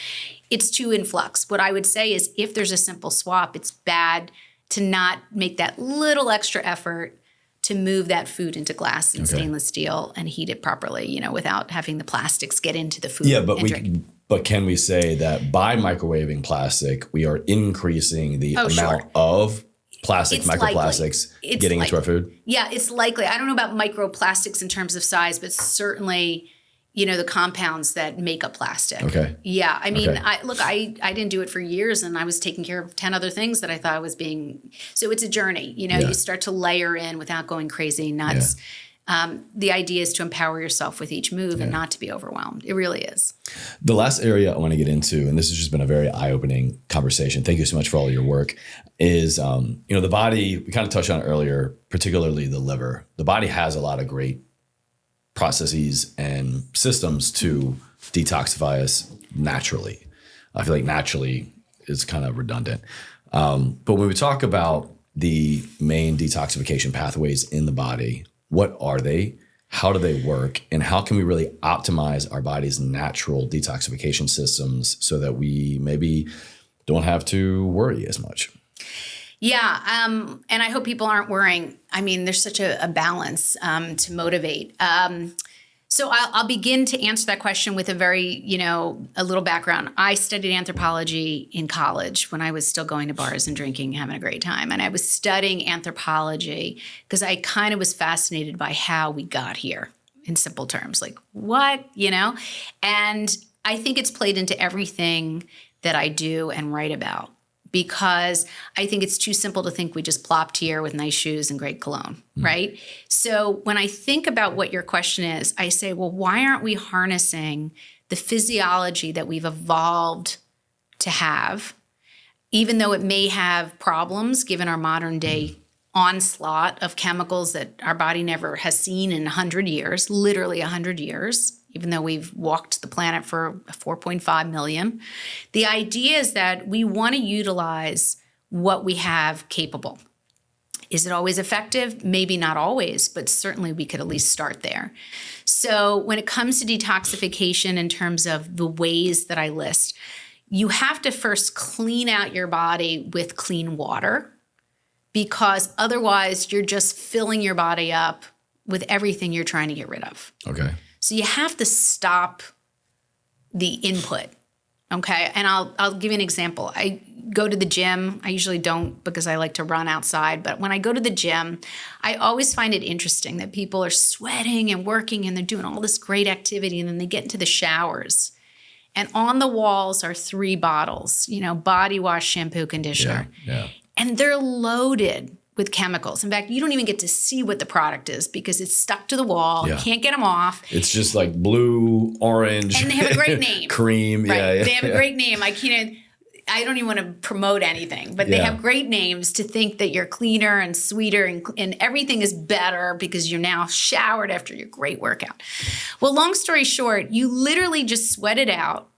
It's too in flux. What I would say is if there's a simple swap, it's bad to not make that little extra effort to move that food into glass and stainless steel and heat it properly, without having the plastics get into the food. Yeah, but can we say that by microwaving plastic, we are increasing the amount of microplastics getting into our food? Yeah, it's likely. I don't know about microplastics in terms of size, but certainly, the compounds that make up plastic. Okay. Yeah. I mean, I didn't do it for years, and I was taking care of 10 other things that I thought was so it's a journey. You start to layer in without going crazy nuts. Yeah. The idea is to empower yourself with each move and not to be overwhelmed. It really is. The last area I want to get into, and this has just been a very eye-opening conversation, thank you so much for all your work, is, the body, we kind of touched on it earlier, particularly the liver. The body has a lot of great processes and systems to detoxify us naturally. I feel like naturally is kind of redundant. But when we talk about the main detoxification pathways in the body, what are they? How do they work? And how can we really optimize our body's natural detoxification systems so that we maybe don't have to worry as much? Yeah. And I hope people aren't worrying. I mean, there's such a balance to motivate. So I'll begin to answer that question with a very, a little background. I studied anthropology in college when I was still going to bars and drinking, having a great time. And I was studying anthropology because I kind of was fascinated by how we got here, in simple terms. Like, what, And I think it's played into everything that I do and write about, because I think it's too simple to think we just plopped here with nice shoes and great cologne, right? So when I think about what your question is, I say, well, why aren't we harnessing the physiology that we've evolved to have, even though it may have problems given our modern day onslaught of chemicals that our body never has seen in 100 years, literally 100 years, even though we've walked the planet for 4.5 million. The idea is that we want to utilize what we have capable. Is it always effective? Maybe not always, but certainly we could at least start there. So when it comes to detoxification in terms of the ways that I list, you have to first clean out your body with clean water, because otherwise you're just filling your body up with everything you're trying to get rid of. Okay. So you have to stop the input, okay? And I'll give you an example. I go to the gym. I usually don't because I like to run outside. But when I go to the gym, I always find it interesting that people are sweating and working and they're doing all this great activity, and then they get into the showers. And on the walls are 3 bottles, body wash, shampoo, conditioner. Yeah. And they're loaded with chemicals. In fact, you don't even get to see what the product is because it's stuck to the wall. You can't get them off. It's just like blue, orange. And they have a great name. Cream. Right. Yeah. They have a great name. I don't even want to promote anything, but they have great names to think that you're cleaner and sweeter and everything is better because you're now showered after your great workout. Well, long story short, you literally just sweat it out.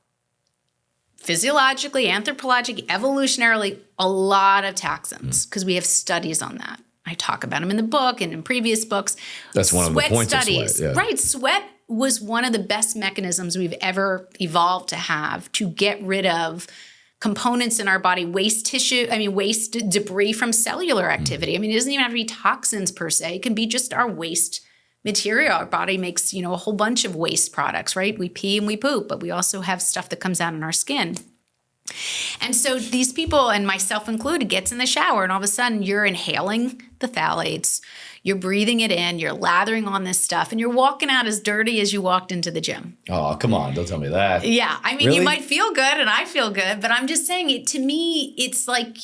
Physiologically, anthropologically, evolutionarily, a lot of toxins, because we have studies on that. I talk about them in the book and in previous books. That's one of the points studies. Of sweat. Yeah. Right. Sweat was one of the best mechanisms we've ever evolved to have to get rid of components in our body, waste debris from cellular activity. I mean, it doesn't even have to be toxins per se. It can be just our waste material. Our body makes, a whole bunch of waste products, right? We pee and we poop, but we also have stuff that comes out in our skin. And so these people, and myself included, gets in the shower and all of a sudden you're inhaling the phthalates, you're breathing it in, you're lathering on this stuff, and you're walking out as dirty as you walked into the gym. Oh, come on. Don't tell me that. Yeah. I mean, Really? You might feel good and I feel good, but I'm just saying it to me, it's like,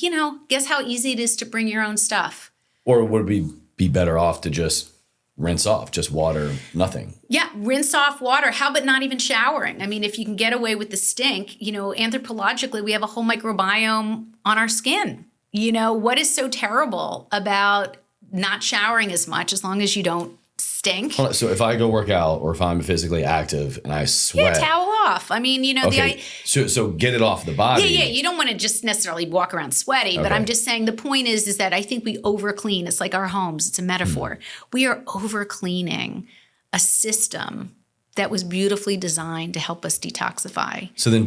guess how easy it is to bring your own stuff. Or would we be better off to just rinse off, just water, nothing? Yeah, rinse off water. How about not even showering? I mean, if you can get away with the stink, anthropologically, we have a whole microbiome on our skin. What is so terrible about not showering as much as long as you don't stink? So if I go work out or if I'm physically active and I sweat. Yeah, towel off. I mean, Okay, so get it off the body. Yeah, you don't want to just necessarily walk around sweaty, but I'm just saying the point is that I think we over clean. It's like our homes. It's a metaphor. We are over cleaning a system that was beautifully designed to help us detoxify. So then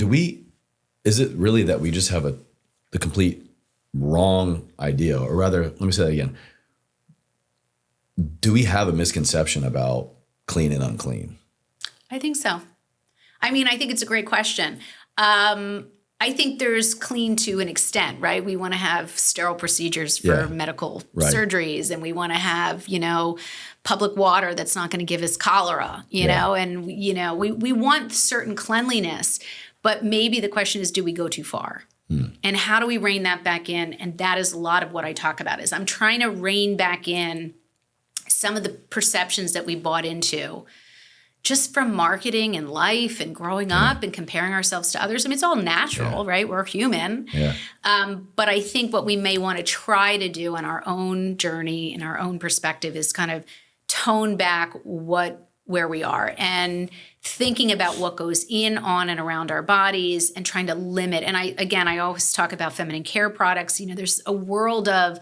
is it really that we just have the complete wrong idea, or rather, let me say that again. Do we have a misconception about clean and unclean? I think so. I mean, I think it's a great question. I think there's clean to an extent, right? We want to have sterile procedures for medical surgeries, and we want to have, public water that's not going to give us cholera, you know, and, we want certain cleanliness, but maybe the question is, do we go too far? And how do we rein that back in? And that is a lot of what I talk about is I'm trying to rein back in some of the perceptions that we bought into just from marketing and life and growing up and comparing ourselves to others. I mean, it's all natural, right? We're human. Yeah. But I think what we may want to try to do on our own journey, in our own perspective, is kind of tone back where we are and thinking about what goes in, on, and around our bodies and trying to limit. And I always talk about feminine care products. There's a world of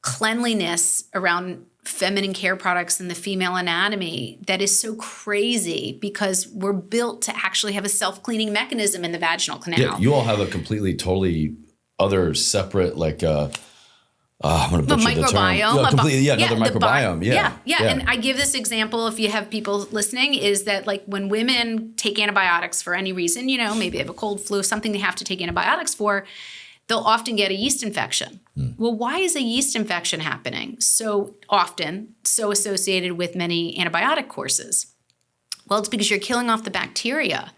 cleanliness around feminine care products and the female anatomy that is so crazy because we're built to actually have a self-cleaning mechanism in the vaginal canal. Yeah, you all have a totally other separate, like, I'm going to butcher the term. Microbiome. Another microbiome. Yeah. And I give this example, if you have people listening, is that like when women take antibiotics for any reason, maybe they have a cold, flu, something they have to take antibiotics for, they'll often get a yeast infection. Well, why is a yeast infection happening so often, so associated with many antibiotic courses? Well, it's because you're killing off the bacteria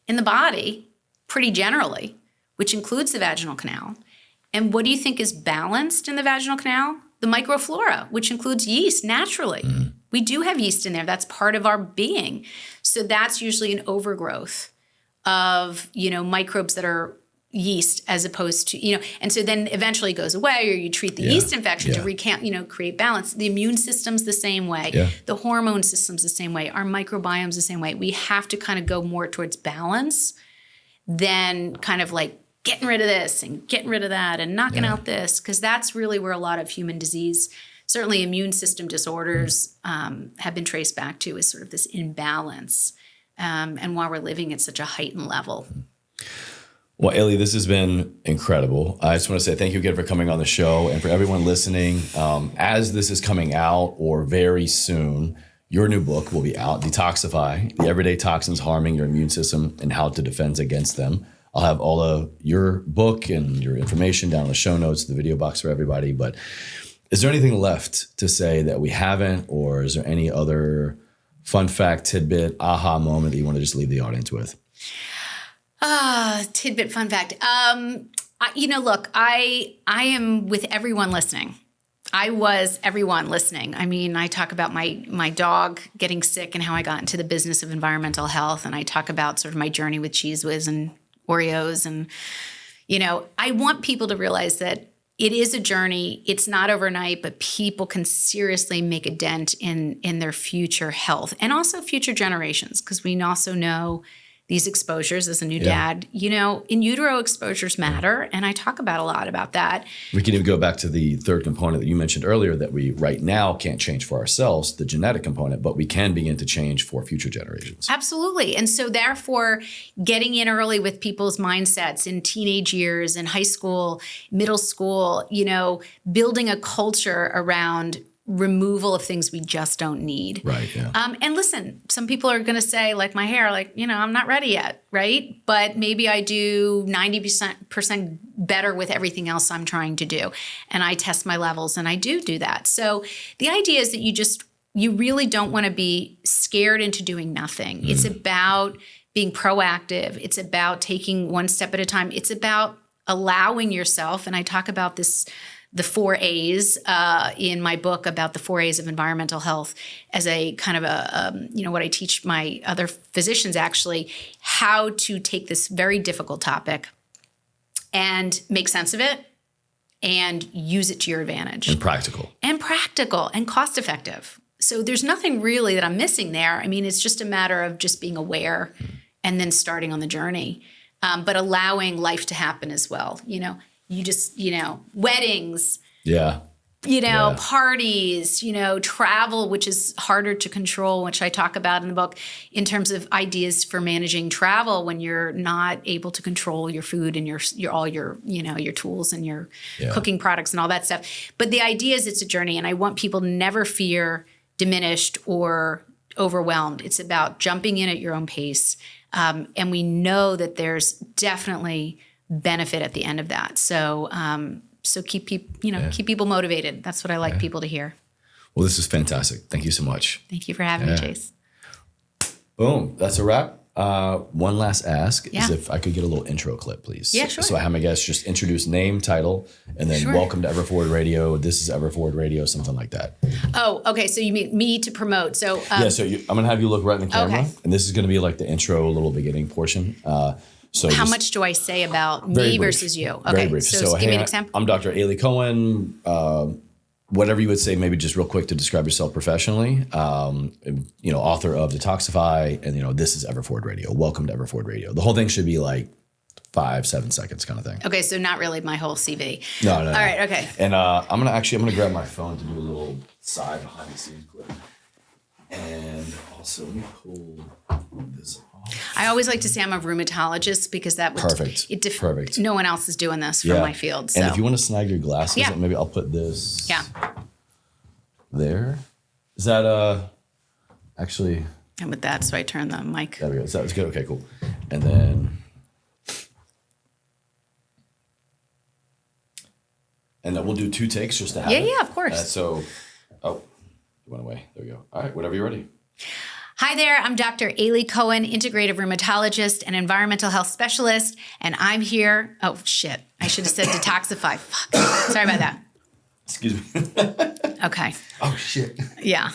in the body pretty generally, which includes the vaginal canal. And what do you think is balanced in the vaginal canal? The microflora, which includes yeast naturally. We do have yeast in there. That's part of our being. So that's usually an overgrowth of, microbes that are yeast as opposed to, and so then eventually it goes away, or you treat the yeast infection to create balance. The immune system's the same way. Yeah. The hormone system's the same way. Our microbiome's the same way. We have to kind of go more towards balance than kind of like getting rid of this and getting rid of that and knocking out this, because that's really where a lot of human disease, certainly immune system disorders, have been traced back to, is sort of this imbalance. And while we're living at such a heightened level. Well, Aly, this has been incredible. I just want to say thank you again for coming on the show. And for everyone listening, as this is coming out or very soon, your new book will be out, Detoxify, the Everyday Toxins Harming Your Immune System and How to Defend Against Them. I'll have all of your book and your information down in the show notes, the video box for everybody. But is there anything left to say that we haven't, or is there any other fun fact, tidbit, aha moment that you want to just leave the audience with? Tidbit, fun fact. Look, I am with everyone listening. I was everyone listening. I mean, I talk about my dog getting sick and how I got into the business of environmental health. And I talk about sort of my journey with Cheese Whiz and Oreos. And, I want people to realize that it is a journey. It's not overnight, but people can seriously make a dent in their future health and also future generations, because we also know these exposures as a new dad, in utero exposures matter. And I talk about a lot about that. We can even go back to the third component that you mentioned earlier that we right now can't change for ourselves, the genetic component, but we can begin to change for future generations. Absolutely. And so therefore, getting in early with people's mindsets in teenage years, in high school, middle school, building a culture around removal of things we just don't need. Right. Yeah. And listen, some people are going to say, like my hair, like, I'm not ready yet, right? But maybe I do 90% better with everything else I'm trying to do. And I test my levels and I do that. So the idea is that you really don't want to be scared into doing nothing. It's about being proactive. It's about taking one step at a time. It's about allowing yourself, and I talk about this, the 4 A's in my book about the 4 A's of environmental health as a kind of what I teach my other physicians actually, how to take this very difficult topic and make sense of it and use it to your advantage. And practical and cost effective. So there's nothing really that I'm missing there. I mean, it's just a matter of just being aware and then starting on the journey, but allowing life to happen as well. You just, weddings, parties, travel, which is harder to control, which I talk about in the book in terms of ideas for managing travel when you're not able to control your food and your all your tools and your cooking products and all that stuff. But the idea is it's a journey, and I want people to never fear diminished or overwhelmed. It's about jumping in at your own pace. And we know that there's definitely benefit at the end of that. So keep people motivated. That's what I like people to hear. Well, this is fantastic. Thank you so much. Thank you for having me, Chase. Boom. That's a wrap. One last ask is if I could get a little intro clip, please. Yeah, sure. So I have my guests just introduce name, title, and then welcome to Everforward Radio. This is Everforward Radio, something like that. Oh, okay. So you mean me to promote? So I'm going to have you look right in the camera, and this is going to be like the intro, little beginning portion. So how much do I say about me versus you? Okay, very brief. So give me an example. I'm Dr. Aly Cohen. Whatever you would say, maybe just real quick to describe yourself professionally. Author of Detoxify, and this is Everforward Radio. Welcome to Everforward Radio. The whole thing should be like 5-7 seconds kind of thing. Okay, so not really my whole CV. No. All right, okay. And I'm gonna grab my phone to do a little side behind the scenes clip. And also let me pull this off. I always like to say I'm a rheumatologist because that would perfect. No one else is doing this from my field. So. And if you want to snag your glasses, maybe I'll put this there. Is that actually? And with that, so I turn the mic. There we go. So that was good. Okay, cool. And then we'll do 2 takes just to have it. Yeah, of course. It went away. There we go. All right, whenever you're ready. Hi there, I'm Dr. Aly Cohen, Integrative Rheumatologist and Environmental Health Specialist, and I'm here. Oh, shit. I should have said Detoxify. Fuck. Sorry about that. Excuse me. Okay. Oh, shit. Yeah.